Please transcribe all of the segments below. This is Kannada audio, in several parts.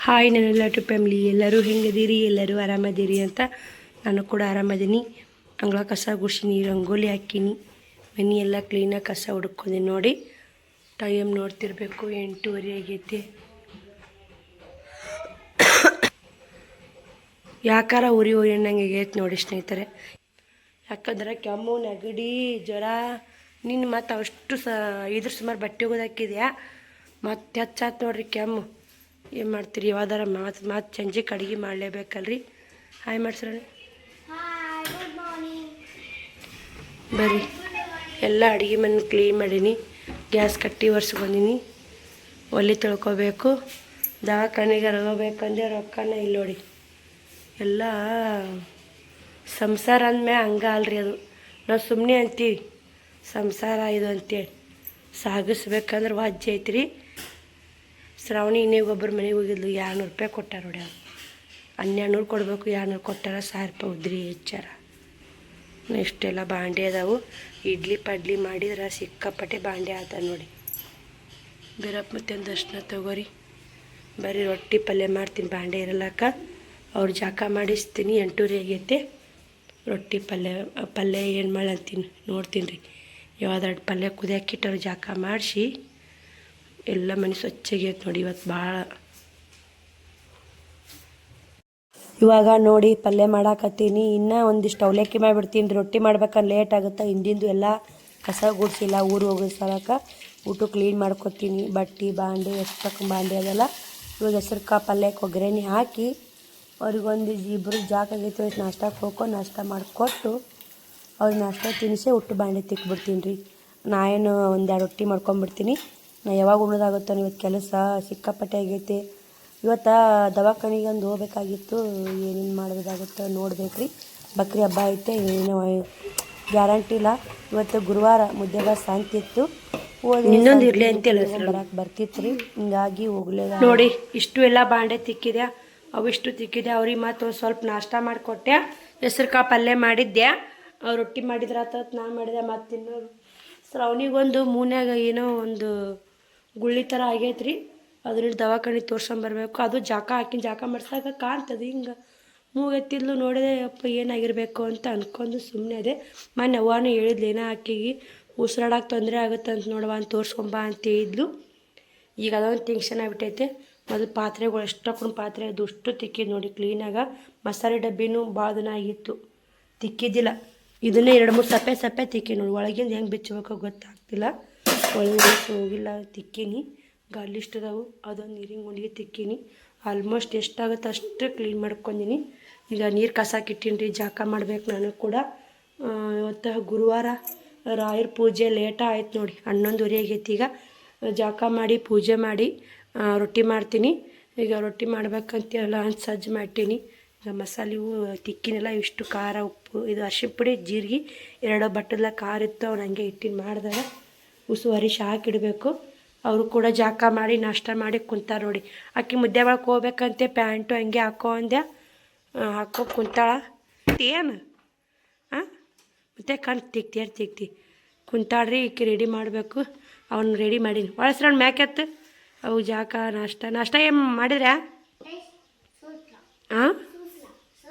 ಹಾಯ್ ನನ್ನೆಲ್ಲ ಟು ಫ್ಯಾಮ್ಲಿ ಎಲ್ಲರೂ ಹೆಂಗದೀರಿ, ಎಲ್ಲರೂ ಆರಾಮದೀರಿ ಅಂತ. ನಾನು ಕೂಡ ಆರಾಮದೀನಿ. ಅಂಗಳ ಕಸ ಗುಡ್ಸಿನಿ, ರಂಗೋಲಿ ಹಾಕೀನಿ, ಮನೆ ಎಲ್ಲ ಕ್ಲೀನಾಗಿ ಕಸ ಹುಡ್ಕೊಂಡಿ. ನೋಡಿ ಟೈಮ್ ನೋಡ್ತಿರ್ಬೇಕು, 8:30 ಆಗೈತಿ. ಯಾಕಾರ ಉರಿ ಅನ್ನಂಗೆ ಆಗೈತೆ ನೋಡಿ ಸ್ನೇಹಿತರೆ. ಯಾಕಂದ್ರೆ ಕೆಮ್ಮು, ನೆಗಡಿ, ಜ್ವರ. ನಿನ್ನ ಮತ್ತು ಅಷ್ಟು ಇದ್ರ ಸುಮಾರು ಬಟ್ಟೆ ಹೋಗೋದು ಹಾಕಿದ್ಯಾ, ಮತ್ತು ಹೆಚ್ಚಾತ್ ನೋಡ್ರಿ ಕೆಮ್ಮು. ಏನು ಮಾಡ್ತೀರಿ, ಯಾವ್ದಾರ ಮಾತು ಸಂಜೆಗೆ ಅಡುಗೆ ಮಾಡಲೇಬೇಕಲ್ರಿ. ಹಾಯ್ ಮಾಡ್ಸ್ರಿ ಬರ್ರಿ. ಎಲ್ಲ ಅಡುಗೆ ಮನೆ ಕ್ಲೀನ್ ಮಾಡೀನಿ, ಗ್ಯಾಸ್ ಕಟ್ಟಿ ಒರೆಸ್ಕೊಂಡೀನಿ, ಒಲೆ ತೊಳ್ಕೊಬೇಕು, ದವಾಖಾನೆಗೆ ಹೋಗ್ಬೇಕಂದ್ರೆ ರೊಕ್ಕನ ಇಲ್ಲಿ ನೋಡಿ. ಎಲ್ಲ ಸಂಸಾರ ಅಂದಮೇಲೆ ಹಂಗೆ ಅಲ್ರಿ, ಅದು ನಾವು ಸುಮ್ಮನೆ ಅಂತೀವಿ ಸಂಸಾರ ಇದು ಅಂತೇಳಿ. ಸಾಗಿಸ್ಬೇಕಂದ್ರೆ ವಾಜ್ಯ ಐತ್ರಿ. ಶ್ರಾವಣಿ ಇನ್ನೇ ಒಬ್ಬರು ಮನೆಗೆ ಹೋಗಿದ್ಲು, 200 ರೂಪಾಯಿ ಕೊಟ್ಟಾರ ನೋಡಿ. ಅವ್ರು 1200 ಕೊಡಬೇಕು, 200 ಕೊಟ್ಟಾರ. 1000 ರೂಪಾಯಿ ಉದ್ರಿ ಹೆಚ್ಚಾರ. ಇಷ್ಟೆಲ್ಲ ಬಾಂಡೆ ಅದಾವು. ಇಡ್ಲಿ ಪಡ್ಲಿ ಮಾಡಿದ್ರೆ ಸಿಕ್ಕಾಪಟ್ಟೆ ಬಾಂಡೆ ಆದ ನೋಡಿ. ಬೀರಪ್ಪ ಮತ್ತೆ ದರ್ಶನ ತಗೋರಿ. ಬರೀ ರೊಟ್ಟಿ ಪಲ್ಯ ಮಾಡ್ತೀನಿ, ಬಾಂಡೆ ಇರಲ್ಲಕ್ಕ. ಅವ್ರು ಜಾಕ ಮಾಡಿಸ್ತೀನಿ. 8:30 ಆಗೈತೆ. ರೊಟ್ಟಿ ಪಲ್ಯ ಏನು ಮಾಡಿ ಅಂತೀನಿ ನೋಡ್ತೀನಿ ರೀ. ಯಾವ್ದಾದ್ರು ಪಲ್ಯ ಕುದಿಯಾಕಿಟ್ಟವ್ರು ಜಾಕ ಮಾಡಿಸಿ ಎಲ್ಲ ಮನೆ ಸ್ವಚ್ಛಗೈತೆ ನೋಡಿ ಇವತ್ತು ಭಾಳ. ಇವಾಗ ನೋಡಿ ಪಲ್ಯ ಮಾಡಾಕತ್ತೀನಿ. ಇನ್ನೂ ಒಂದಿಷ್ಟು ಅವಲಕ್ಕಿ ಮಾಡಿಬಿಡ್ತೀನಿ. ರೊಟ್ಟಿ ಮಾಡ್ಬೇಕಂದ್ರೆ ಲೇಟ್ ಆಗುತ್ತೆ. ಹಿಂದಿಂದು ಎಲ್ಲ ಕಸ ಗುಡಿಸಿಲ್ಲ, ಊರು ಹೋಗೋ ಸಲಕ್ಕೆ ಊಟ ಕ್ಲೀನ್ ಮಾಡ್ಕೊತೀನಿ. ಬಟ್ಟೆ ಬಾಂಡೆ ಎಷ್ಟು ಬಾಂಡೆ ಅದಲ್ಲ. ಇವಾಗ ಹೆಸ್ರು ಕಾಳು ಪಲ್ಯಕ್ಕೆ ಒಗ್ಗರಣೆ ಹಾಕಿ ಅವ್ರಿಗೊಂದು ಇಬ್ಬರು ಜಾಕ ಆಗೈತೆ. ನಾಷ್ಟಕ್ಕೆ ಹೋಗ್ಕೊಂಡು ನಾಷ್ಟ ಮಾಡಿಕೊಟ್ಟು ಅವ್ರಿಗೆ ನಾಷ್ಟ ತಿನ್ನಿಸಿ ಉಟ್ಟು ಬಾಂಡೆ ತಿಕ್ಬಿಡ್ತೀನಿ ರೀ. ನಾ ಏನು 1-2 ರೊಟ್ಟಿ ಮಾಡ್ಕೊಂಬಿಡ್ತೀನಿ. ನಾ ಯಾವಾಗ ಉಣ್ಣೋದಾಗುತ್ತೋ. ಇವತ್ತು ಕೆಲಸ ಸಿಕ್ಕಾಪಟ್ಟೆ ಆಗೈತೆ. ಇವತ್ತು ದವಾಖಾನೆಗೆ ಒಂದು ಹೋಗ್ಬೇಕಾಗಿತ್ತು. ಏನೇನು ಮಾಡೋದಾಗುತ್ತೋ ನೋಡ್ಬೇಕು ರೀ. ಬಕ್ರಿ ಹಬ್ಬ ಐತೆ, ಏನೋ ಗ್ಯಾರಂಟಿ ಇಲ್ಲ. ಇವತ್ತು ಗುರುವಾರ ಮುದ್ದೆಗ ಶಾಂತಿ ಇತ್ತು. ಇನ್ನೊಂದು ಇರಲಿ ಅಂತೆಲ್ಲ ಬರಕ್ಕೆ ಬರ್ತಿತ್ತು ರೀ. ಹಿಂಗಾಗಿ ಹೋಗ್ಲೇದ ನೋಡಿ. ಇಷ್ಟು ಎಲ್ಲ ಬಾಂಡೆ ತಿಕ್ಕಿದೆ, ಅವಿಷ್ಟು ತಿಕ್ಕಿದೆ. ಅವ್ರಿಗೆ ಮತ್ತು ಸ್ವಲ್ಪ ನಾಷ್ಟ ಮಾಡಿಕೊಟ್ಟೆ. ಹೆಸ್ರು ಕಾಳು ಪಲ್ಯ ಮಾಡಿದ್ದೆ. ಅವ್ರು ರೊಟ್ಟಿ ಮಾಡಿದ್ರೆ ಆತತ್, ನಾನು ಮಾಡಿದೆ. ಮತ್ತು ಇನ್ನೊಂದು ಶ್ರಾವಣಿಗೊಂದು ಮೂನ್ಯಾಗ ಏನೋ ಒಂದು ಗುಳ್ಳಿ ಥರ ಆಗೈತ್ರಿ. ಅದ್ರಲ್ಲಿ ದವಾಖಾನೆ ತೋರ್ಸ್ಕೊಂಬರ್ಬೇಕು. ಅದು ಜಾಕ ಹಾಕಿನ ಜಾಕ ಮಾಡ್ಸಾಕ ಕಾಣ್ತದೆ. ಹಿಂಗೆ ಮೂಗತ್ತಿದ್ಲು ನೋಡಿದೆ. ಅಪ್ಪ ಏನಾಗಿರಬೇಕು ಅಂತ ಅಂದ್ಕೊಂಡು ಸುಮ್ಮನೆ ಅದೇ. ಮೊನ್ನೆ ಅವ್ವನೂ ಹೇಳಿದ್ಲು, ಏನೋ ಆಕೆಗೆ ಉಸಿರಾಡಕ್ಕೆ ತೊಂದರೆ ಆಗುತ್ತೆ ಅಂತ ನೋಡುವ ಅಂತ ತೋರಿಸ್ಕೊಂಬ ಅಂತ ಹೇಳಿದ್ಲು. ಈಗ ಅದೊಂದು ಟೆನ್ಷನ್ ಆಗಿಬಿಟ್ಟೈತೆ. ಮೊದಲು ಪಾತ್ರೆಗಳು ಎಷ್ಟೊಂದು ಪಾತ್ರೆ ಅಷ್ಟು ತಿಕ್ಕಿದ್ದು ನೋಡಿ ಕ್ಲೀನಾಗ. ಮಸಾಲೆ ಡಬ್ಬಿನೂ ಭಾಳ ದಿನ ಆಗಿತ್ತು, ತಿಕ್ಕಿದ್ದಿಲ್ಲ. ಇದನ್ನೇ 2-3 ಸಪ್ಪೆ ತಿಕ್ಕಿ ನೋಡಿ. ಒಳಗಿಂದ ಹೆಂಗೆ ಬಿಚ್ಚಬೇಕು ಗೊತ್ತಾಗ್ತಿಲ್ಲ. ಒಳಗೆ ಹೋಗಿಲ್ಲ, ತಿಕ್ಕೀನಿ. ಗಾಲಿಷ್ಟದವು ಅದೊಂದು ನೀರಿನ ಗುಂಡಿಗೆ ತಿಕ್ಕೀನಿ. ಆಲ್ಮೋಸ್ಟ್ ಎಷ್ಟಾಗುತ್ತೆ ಅಷ್ಟು ಕ್ಲೀನ್ ಮಾಡ್ಕೊಂಡೀನಿ. ಈಗ ನೀರು ಕಸಾಕಿಟ್ಟೀನಿ ರೀ. ಜಾಕ ಮಾಡ್ಬೇಕು ನಾನು ಕೂಡ. ಇವತ್ತು ಗುರುವಾರ ರಾಯರ ಪೂಜೆ ಲೇಟ ಆಯ್ತು ನೋಡಿ. 11:30 ಆಗೈತಿ. ಈಗ ಜಾಕ ಮಾಡಿ ಪೂಜೆ ಮಾಡಿ ರೊಟ್ಟಿ ಮಾಡ್ತೀನಿ. ಈಗ ರೊಟ್ಟಿ ಮಾಡ್ಬೇಕಂತೆಲ್ಲ ಸಜ್ಜು ಮಾಡ್ತೀನಿ. ಈಗ ಮಸಾಲೆವು ತಿಕ್ಕಿನೆಲ್ಲ ಇಷ್ಟು ಖಾರ, ಉಪ್ಪು, ಇದು ಅರಿಶಿನ ಪುಡಿ, ಜೀರಿಗೆ 2 ಬಟ್ಟಲ ಖಾರ ಇತ್ತು. ಅವ್ನು ಹಂಗೆ ಇಟ್ಟಿನ ಮಾಡಿದಾಗ ಅರಿಶಿ ಹಾಕಿಡಬೇಕು. ಅವರು ಕೂಡ ಜಾಕ ಮಾಡಿ ನಾಷ್ಟ ಮಾಡಿ ಕುಂತಾರ ನೋಡಿ. ಅಕ್ಕಿ ಮುದ್ದೆ ಒಳಗೆ ಹೋಗ್ಬೇಕಂತೆ ಪ್ಯಾಂಟು ಹಂಗೆ ಹಾಕೋ ಅಂದೆ. ಹಾಕೋ ಕುಂತಾಳ. ಏನು ಹಾಂ ಮತ್ತೆ ಕಣ್ ತಿಕ್ತಿ ಕುಂತಾಳ್ರಿ. ಈಕಿ ರೆಡಿ ಮಾಡಬೇಕು. ಅವ್ನು ರೆಡಿ ಮಾಡೀನಿ. ಒಳಸ್ರಣ್ಣ ಮ್ಯಾಕೆತ್ತು ಅವು ಜಾಕ ನಾಷ್ಟ ಏನು ಮಾಡಿದ್ರೆ ಹಾಂ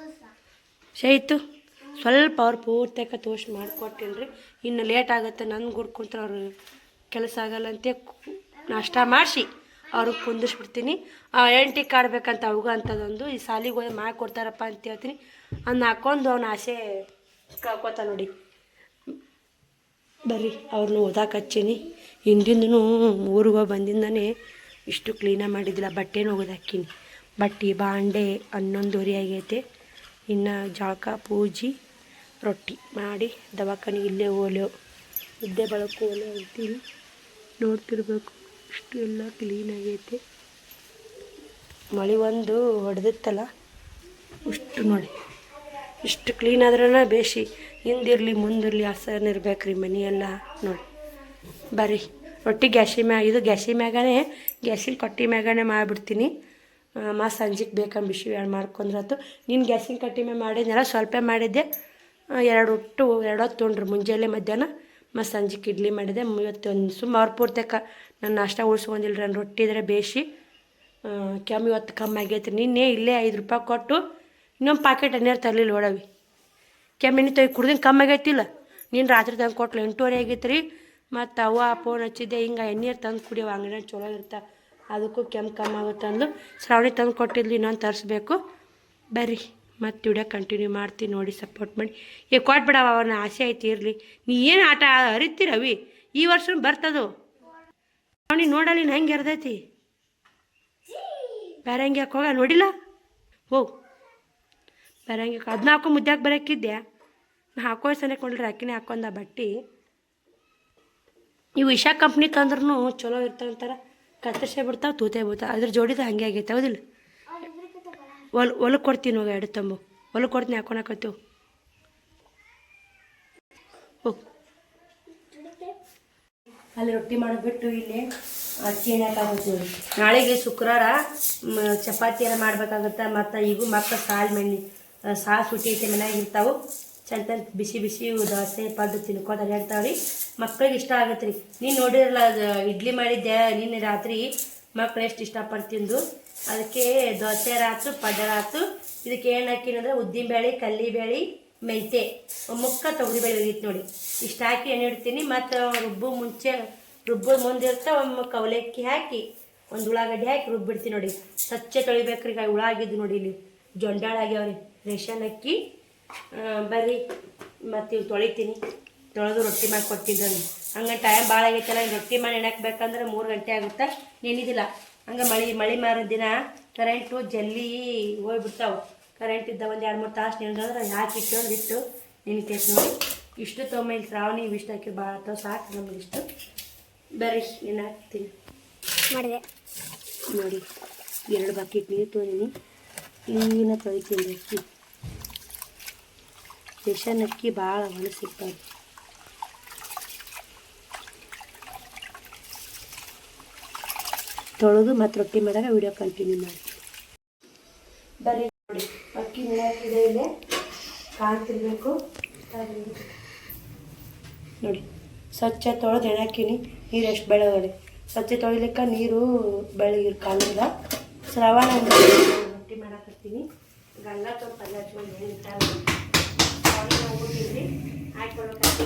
ಸೈತು ಸ್ವಲ್ಪ ಅವ್ರು ಪೂರ್ತಿಯಾಕ ತೋರ್ಸಿ ಮಾಡಿಕೊಟ್ಟೇನಿ ರೀ. ಇನ್ನು ಲೇಟ್ ಆಗುತ್ತೆ. ನನ್ನ ಗುಡ್ ಕುಂತ್ರೆ ಅವ್ರು ಕೆಲಸ ಆಗಲ್ಲಂತೆ. ನಾಷ್ಟ ಮಾಡಿಸಿ ಅವ್ರಿಗೆ ಕುಂದಿಸ್ಬಿಡ್ತೀನಿ. ಎಂಟಿಗೆ ಕಾಡ್ಬೇಕಂತ ಅವಾಗ ಅಂಥದ್ದೊಂದು ಈ ಸಾಲಿಗೆ ಹೋಗಿ ಮಾಡಿಕೊಡ್ತಾರಪ್ಪ ಅಂತ ಹೇಳ್ತೀನಿ. ಅದನ್ನ ಹಾಕ್ಕೊಂಡು ಅವ್ನ ಆಸೆ ಕಳ್ಕೊತ ನೋಡಿ. ಬರ್ರಿ ಅವ್ರನ್ನ ಓದಾಕೆ ಹಚ್ಚೀನಿ. ಹಿಂದಿಂದೂ ಊರಿಗೆ ಹೋಗಿ ಬಂದಿಂದನೇ ಇಷ್ಟು ಕ್ಲೀನಾಗಿ ಮಾಡಿದ್ದಿಲ್ಲ. ಬಟ್ಟೆನೂ ಒಗೆದು ಹಾಕೀನಿ. ಬಟ್ಟೆ ಬಾಂಡೆ 11:30 ಆಗೈತೆ. ಇನ್ನು ಜಳಕ ಪೂಜೆ ರೊಟ್ಟಿ ಮಾಡಿ ದವಾಖಾನೆ ಇಲ್ಲೇ ಓಲೆವು ಮುದ್ದೆ ಬಳಕು ಓಲೆ ಅಂತೀನಿ. ನೋಡ್ತಿರ್ಬೇಕು ಇಷ್ಟು ಎಲ್ಲ ಕ್ಲೀನಾಗೈತೆ. ಮಳೆ ಒಂದು ಹೊಡೆದಿತ್ತಲ್ಲ ಇಷ್ಟು ನೋಡಿ. ಇಷ್ಟು ಕ್ಲೀನ್ ಆದ್ರೂ ಬೇಸಿ. ಹಿಂದಿರಲಿ ಮುಂದಿರಲಿ ಹಸನಿರ್ಬೇಕು ರೀ ಮನೆಯೆಲ್ಲ ನೋಡಿ. ಬರ್ರಿ ರೊಟ್ಟಿ ಗ್ಯಾಸಿನ ಕಟ್ಟಿ ಮ್ಯಾಗನೇ ಮಾಡಿಬಿಡ್ತೀನಿ. ಸಂಜೆಗೆ ಬೇಕಂದು ಬಿಸಿ ಮಾಡ್ಕೊಂಡ್ರಾತು. ನೀನು ಗ್ಯಾಸಿನ ಕಟ್ಟಿ ಮ್ಯಾಗ ಮಾಡಿದ್ನೆಲ್ಲ ಸ್ವಲ್ಪ ಮಾಡಿದ್ದೆ. 2 ಹೊತ್ತು ತೊಗೊಂಡ್ರು, ಮುಂಜಾನೆ ಮಧ್ಯಾಹ್ನ. ಮತ್ತು ಸಂಜೆಗೆ ಇಡ್ಲಿ ಮಾಡಿದೆ. ಇವತ್ತು ಒಂದು ಸುಮ್ಮ ಅವ್ರ ಪೂರ್ತಕ ನಾನು ನಾಷ್ಟ ಉಳಿಸ್ಕೊಂಡಿಲ್ಲ. ನಾನು ರೊಟ್ಟಿ ಇದ್ರೆ ಬೇಯಿಸಿ ಕೆಮ್ಮು ಇವತ್ತು ಕಮ್ಮಿ ಆಗೈತೆ. ನಿನ್ನೆ ಇಲ್ಲೇ 5 ರೂಪಾಯಿ ಕೊಟ್ಟು ಇನ್ನೊಂದು ಪಾಕೆಟ್ ಎಣ್ಣೀರು ತರಲಿಲ್ಲ ನೋಡವಿ. ಕೆಮ್ಮಿನ ತೆಗಿ ಕುಡ್ದಿನ ಕಮ್ಮಿ ಆಗೈತಿಲ್ಲ. ನೀನು ರಾತ್ರಿ ತಂದು ಕೊಟ್ಲು 8:30 ಆಗೈತೆ ರೀ. ಮತ್ತು ಅವ್ವ ಫೋನ್ ಹಚ್ಚಿದ್ದೆ, ಹಿಂಗೆ ಎಣ್ಣೀರು ತಂದು ಕುಡಿಯೋ ಅಂಗಡಿಯಾಗ ಚಲೋ ಇರ್ತಾ, ಅದಕ್ಕೂ ಕೆಮ್ಮು ಕಮ್ಮಿ ಆಗುತ್ತೆ ಅಂದು ಶ್ರಾವಣಿ ತಂದು ಕೊಟ್ಟಿದ್ಲು. ಇನ್ನೊಂದು ತರಿಸ್ಬೇಕು. ಬರ್ರಿ ಮತ್ತು ವಿಡಿಯೋ ಕಂಟಿನ್ಯೂ ಮಾಡ್ತೀನಿ, ನೋಡಿ ಸಪೋರ್ಟ್ ಮಾಡಿ. ಕೊಟ್ಬಿಡವ, ಅವನ ಆಸೆ ಐತಿ ಇರಲಿ. ನೀ ಏನು ಆಟ ಹರಿತೀರವಿ, ಈ ವರ್ಷ ಬರ್ತದೋ ಅವನಿಗೆ ನೋಡಲ್ಲ. ನೀನು ಹೆಂಗೆ ಇರ್ತೈತಿ ಬೇರೆ ಹಂಗೆ ಯಾಕೆ ಹೋಗ ನೋಡಿಲ್ಲ ಹೋಗು. ಬೇರೆ ಹಂಗೆ ಅದನ್ನ ಹಾಕೋ ಮುದ್ದ್ಯಾಕೆ ಬರೋಕ್ಕಿದ್ದೆ. ನಾ ಹಾಕೋ ಸನೇ ಕೊಂಡ್ರಿ ಅಕ್ಕಿನೇ ಹಾಕೊಂಡ ಬಟ್ಟೆ. ಇವು ಇಶಾ ಕಂಪ್ನಿ ತಂದ್ರೂ ಚಲೋ ಇರ್ತಾವಂತಾರೆ. ಕತ್ತರಿಸೇ ಬಿಡ್ತಾವೆ, ತೂತೇ ಬಿಡ್ತಾವೆ. ಅದ್ರ ಜೋಡಿದ ಹಂಗೆ ಆಗೈತೆ ಹೌದಿಲ್ಲ. ಹೊಲಕ್ಕೆ ಕೊಡ್ತೀನಿ ಹೋಗ, 2 ತಂಬು ಹೊಲಕ್ಕೆ ಕೊಡ್ತೀನಿ, ಹಾಕೊಳಕತ್ತೇವು. ಹೋಗಿ ಅಲ್ಲಿ ರೊಟ್ಟಿ ಮಾಡಿಬಿಟ್ಟು ಇಲ್ಲಿ ಅಕ್ಕಿ ಎಣ್ಣೆಕಾಗುತ್ತೆ. ನಾಳೆಗೆ ಶುಕ್ರವಾರ ಚಪಾತಿ ಎಲ್ಲ ಮಾಡ್ಬೇಕಾಗುತ್ತೆ. ಮತ್ತು ಈಗೂ ಮಕ್ಕಳು ಸಾಲು ಸುಟ್ಟಿ ಐತೆ ಮನ್ಯಾಗ ಇರ್ತಾವೆ. ಚಂದ ಬಿಸಿ ಬಿಸಿ ದೋಸೆ ಪಡ್ಡು ತಿನ್ಕೋತ ಅಡ್ಯಾಡ್ತಾವೆ ರೀ. ಮಕ್ಳಿಗೆ ಇಷ್ಟ ಆಗತ್ತೆ ರೀ. ನೀನು ನೋಡಿರಲ್ಲ, ಅದು ಇಡ್ಲಿ ಮಾಡಿದ್ದೆ ನಿನ್ನೆ ರಾತ್ರಿ. ಮಕ್ಳು ಎಷ್ಟು ಇಷ್ಟಪಡ್ತಿಂದು. ಅದಕ್ಕೆ ದೋಸೆ ರಾತು ಪಡ್ಡ ರಾತು. ಇದಕ್ಕೆ ಏನು ಹಾಕಿನಂದ್ರೆ ಉದ್ದಿನಬೇಳೆ, ಕಲ್ಲಿಬೇಳೆ, ಮೆಂತೆ, ಮುಕ್ಕ ತೊಗರಿಬೇಳೆ ಹೋಗಿತ್ತು ನೋಡಿ. ಇಷ್ಟು ಹಾಕಿ ಎಣ್ಣೆ ಇಡ್ತೀನಿ. ಮತ್ತು ರುಬ್ಬೋ ಮುಂದಿರ್ತಾ ಒಮ್ಮೆ ಅವಲಕ್ಕಿ ಹಾಕಿ ಒಂದು ಉಳ್ಳಾಗಡ್ಡಿ ಹಾಕಿ ರುಬ್ಬಿಡ್ತೀನಿ ನೋಡಿ. ಸ್ವಚ್ಛ ತೊಳಿಬೇಕ್ರಿ. ಉಳ್ಳಾಗಿದ್ದು ನೋಡಿ, ಇಲ್ಲಿ ಜೊಂಡಾಳ ಆಗ್ಯಾವ್ರಿ, ರೇಷನ್ ಅಕ್ಕಿ. ಬರ್ರಿ ಮತ್ತು ಇವು ತೊಳಿತೀನಿ. ತೊಳೆದು ರೊಟ್ಟಿ ಮಾಡಿ ಕೊಟ್ಟಿದ್ದಲ್ಲಿ ಹಂಗೆ ಟೈಮ್ ಭಾಳ ಆಗೈತಲ್ಲ. ರೊಟ್ಟಿ ಮಾಡಿ ನೆನಕ್ಬೇಕಂದ್ರೆ 3 ಗಂಟೆ ಆಗುತ್ತೆ. ನೆನಿದಿಲ್ಲ ಹಂಗೆ ಮಳೆ ಮಾರೋ ದಿನ ಕರೆಂಟು ಜಲ್ದಿ ಹೋಗ್ಬಿಡ್ತಾವೆ. ಕರೆಂಟ್ ಇದ್ದ ಒಂದು 2-3 ತಾಸು ನೆನೆದ್ರೆ ಹಾಕಿಟ್ಟು ಇಟ್ಟು ನೆನಿತೈತೆ ನೋಡಿ. ಇಷ್ಟು ತೊಗೊಂಬ ಶ್ರಾವಣಿ ಇಷ್ಟು ಹಾಕಿ ಭಾಳ ಅಥವಾ ಸಾಕು ನಮಗೆ ಇಷ್ಟು. ಬರ್ರಿ ನೆನೆ ಹಾಕ್ತೀನಿ ಮಾಡಿದೆ ನೋಡಿ. 2 ಬಕೆಟ್ ನೀರು ತೊಗೊಂಡಿನಿ. ಕ್ಲೀನ ತೊಳಿತೀನಿ ಅಕ್ಕಿ. ರೇಷನ್ ಅಕ್ಕಿ ಭಾಳ ಹೊಲ ಸಿಗ್ತಾವೆ. ತೊಳೆದು ಮತ್ತು ರೊಟ್ಟಿ ಮಾಡಿದಾಗ ವಿಡಿಯೋ ಕಂಟಿನ್ಯೂ ಮಾಡ್ತೀನಿ. ಬರ್ರಿ ನೋಡಿ, ಅಕ್ಕಿ ನೆನೆಹಾಕಿದೆ. ಇಲ್ಲೇ ಕಾಣ್ತಿರ್ಬೇಕು ನೋಡಿ. ಸ್ವಚ್ಛ ತೊಳೆದು ನೆನೆಹಾಕಿನಿ. ನೀರು ಎಷ್ಟು ಬೆಳಗಡೆ ಸ್ವಚ್ಛ ತೊಳಿಲಿಕ್ಕೆ ನೀರು ಬೆಳಗ್ಗೆ ಕಾಣಿಲ್ಲ. ಶ್ರವಣ ರೊಟ್ಟಿ ಮಾಡಾಕತ್ತೀನಿ. ಗಂಗ ಸ್ವಲ್ಪ ಪಲ್ಯ ಹಚ್ಕೊಂಡು ಹೋಗಿದ್ರಿ ಹಾಕೊಳಕ್ಕೆ.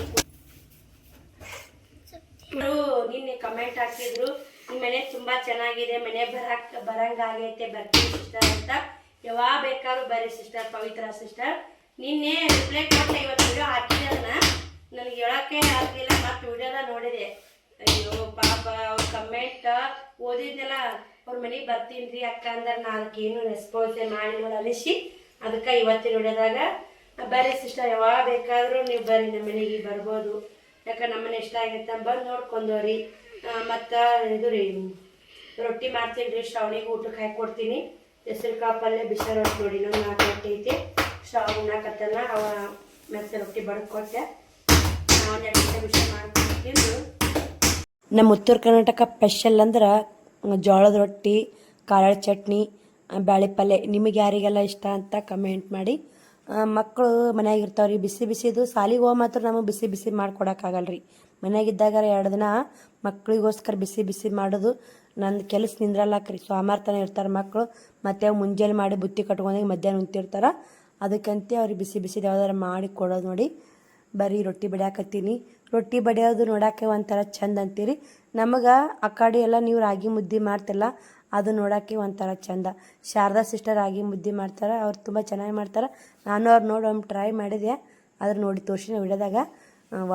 ನಿನ್ನೆ ಕಮೆಂಟ್ ಹಾಕಿದ್ರು, ನಿಮ್ಮ ಮನೆ ತುಂಬ ಚೆನ್ನಾಗಿದೆ, ಮನೆ ಬರಂಗಾಗೈತೆ, ಬರ್ತೀನಿ ಸಿಸ್ಟರ್ ಅಂತ. ಯಾವಾಗ ಬೇಕಾದ್ರೂ ಬರ್ರಿ ಸಿಸ್ಟರ್, ಪವಿತ್ರ ಸಿಸ್ಟರ್. ನಿನ್ನೆ ರಿಪ್ಲೈ ಕೊಟ್ಟೆ, ಇವತ್ತು ವಿಡಿಯೋ ಹಾಕಿದೆ. ಅದನ್ನ ನನಗೆ ಹೇಳೋಕ್ಕೆ ಆಗ್ತಿಲ್ಲ. ಮತ್ತು ವಿಡಿಯೋದ ನೋಡಿದೆ. ಅಯ್ಯೋ ಪಾಪ, ಅವ್ರ ಕಮೆಂಟ್ ಓದಿದ್ನೆಲ್ಲ ಅವ್ರ ಮನೆಗೆ ಬರ್ತೀನಿ ರೀ ಅಕ್ಕ ಅಂದ್ರೆ ನಾನು ಅದಕ್ಕೇನು ರೆಸ್ಪಾನ್ಸೇ ಮಾಡಿ ನೋಡಿ ಅನಿಸಿ. ಅದಕ್ಕೆ ಇವತ್ತಿನ ವಿಡಿಯೋದಾಗ ಬರ್ರಿ ಸಿಸ್ಟರ್, ಯಾವಾಗ ಬೇಕಾದರೂ ನೀವು ಬರ್ರಿ, ನಮ್ಮ ಮನೆಗೆ ಬರ್ಬೋದು. ಯಾಕಂದ್ರೆ ನಮ್ಮನೆ ಇಷ್ಟ ಆಗೈತೆ ಬಂದು ನೋಡ್ಕೊಂಡವ್ರಿ. ಮತ್ತು ಇದು ರೀ ರೊಟ್ಟಿ ಮಾಡ್ತೀನಿ ರೀ. ಶ್ರಾವಣಿಗೆ ಊಟಕ್ಕೆ ಹಾಕಿ ಕೊಡ್ತೀನಿ. ಹೆಸರು ಕಾಳು ಪಲ್ಯ, ಬಿಸಿ ರೊಟ್ಟಿ ನೋಡಿ. ನಂಗೆ 4 ರೊಟ್ಟಿ ಐತಿ. ಶ್ರಾವಣ ಉಣ್ಣಾಕತ್ತನ ಅವ ಮೆತ್ತೆ ರೊಟ್ಟಿ ಬಡ್ದು ಕೊಟ್ಟೆ. ನಾವು 2 ಗಂಟೆ ಬಿಸಿ ಮಾಡ್ಕೊಡ್ತೀನಿ. ನಮ್ಮ ಉತ್ತರ ಕರ್ನಾಟಕ ಸ್ಪೆಷಲ್ ಅಂದ್ರೆ ಜೋಳದ ರೊಟ್ಟಿ, ಖಾರ ಚಟ್ನಿ, ಬ್ಯಾಳೆ ಪಲ್ಯ. ನಿಮಗೆ ಯಾರಿಗೆಲ್ಲ ಇಷ್ಟ ಅಂತ ಕಮೆಂಟ್ ಮಾಡಿ. ಮಕ್ಕಳು ಮನ್ಯಾಗ ಇರ್ತಾವ್ರಿ. ಬಿಸಿ ಬಿಸಿದು ಸಾಲಿಗೆ ಹೋಗಿ ಮಾತ್ರ ನಮಗೆ ಬಿಸಿ ಬಿಸಿ ಮಾಡ್ಕೊಡೋಕ್ಕಾಗಲ್ಲ ರೀ. ಮನ್ಯಾಗಿದ್ದಾಗ 2 ದಿನ ಮಕ್ಕಳಿಗೋಸ್ಕರ ಬಿಸಿ ಬಿಸಿ ಮಾಡೋದು ನಂದು ಕೆಲಸ ನಿಂದ್ರಲ್ಲಕ್ರಿ. ಸೋಮವಾರ ಇರ್ತಾರೆ ಮಕ್ಕಳು. ಮತ್ತು ಅವು ಮುಂಜಾನೆ ಮಾಡಿ ಬುತ್ತಿ ಕಟ್ಕೊಂಡಾಗ ಮಧ್ಯಾಹ್ನ ಉಂತಿರ್ತಾರೆ. ಅದಕ್ಕಂತೆ ಅವ್ರಿಗೆ ಬಿಸಿ ಬಿಸಿದು ಯಾವ್ದಾರು ಮಾಡಿ ಕೊಡೋದು ನೋಡಿ. ಬರೀ ರೊಟ್ಟಿ ಬಡಿಯಾಕತ್ತೀನಿ. ರೊಟ್ಟಿ ಬಡಿಯೋದು ನೋಡೋಕೆ ಒಂಥರ ಚಂದ ಅಂತೀರಿ. ನಮಗೆ ಆ ಕಡೆ ಎಲ್ಲ ನೀವು ರಾಗಿ ಮುದ್ದೆ ಮಾಡ್ತಿಲ್ಲ, ಅದು ನೋಡೋಕ್ಕೆ ಒಂಥರ ಚಂದ. ಶಾರದಾ ಸಿಸ್ಟರ್ ರಾಗಿ ಮುದ್ದೆ ಮಾಡ್ತಾರೆ, ಅವ್ರು ತುಂಬ ಚೆನ್ನಾಗಿ ಮಾಡ್ತಾರೆ. ನಾನು ಅವ್ರು ನೋಡಿ ಒಮ್ಮೆ ಟ್ರೈ ಮಾಡಿದೆ, ಆದ್ರೆ ನೋಡಿ ತೋರಿಸಿನ ವಿಡಿಯೋದಾಗ.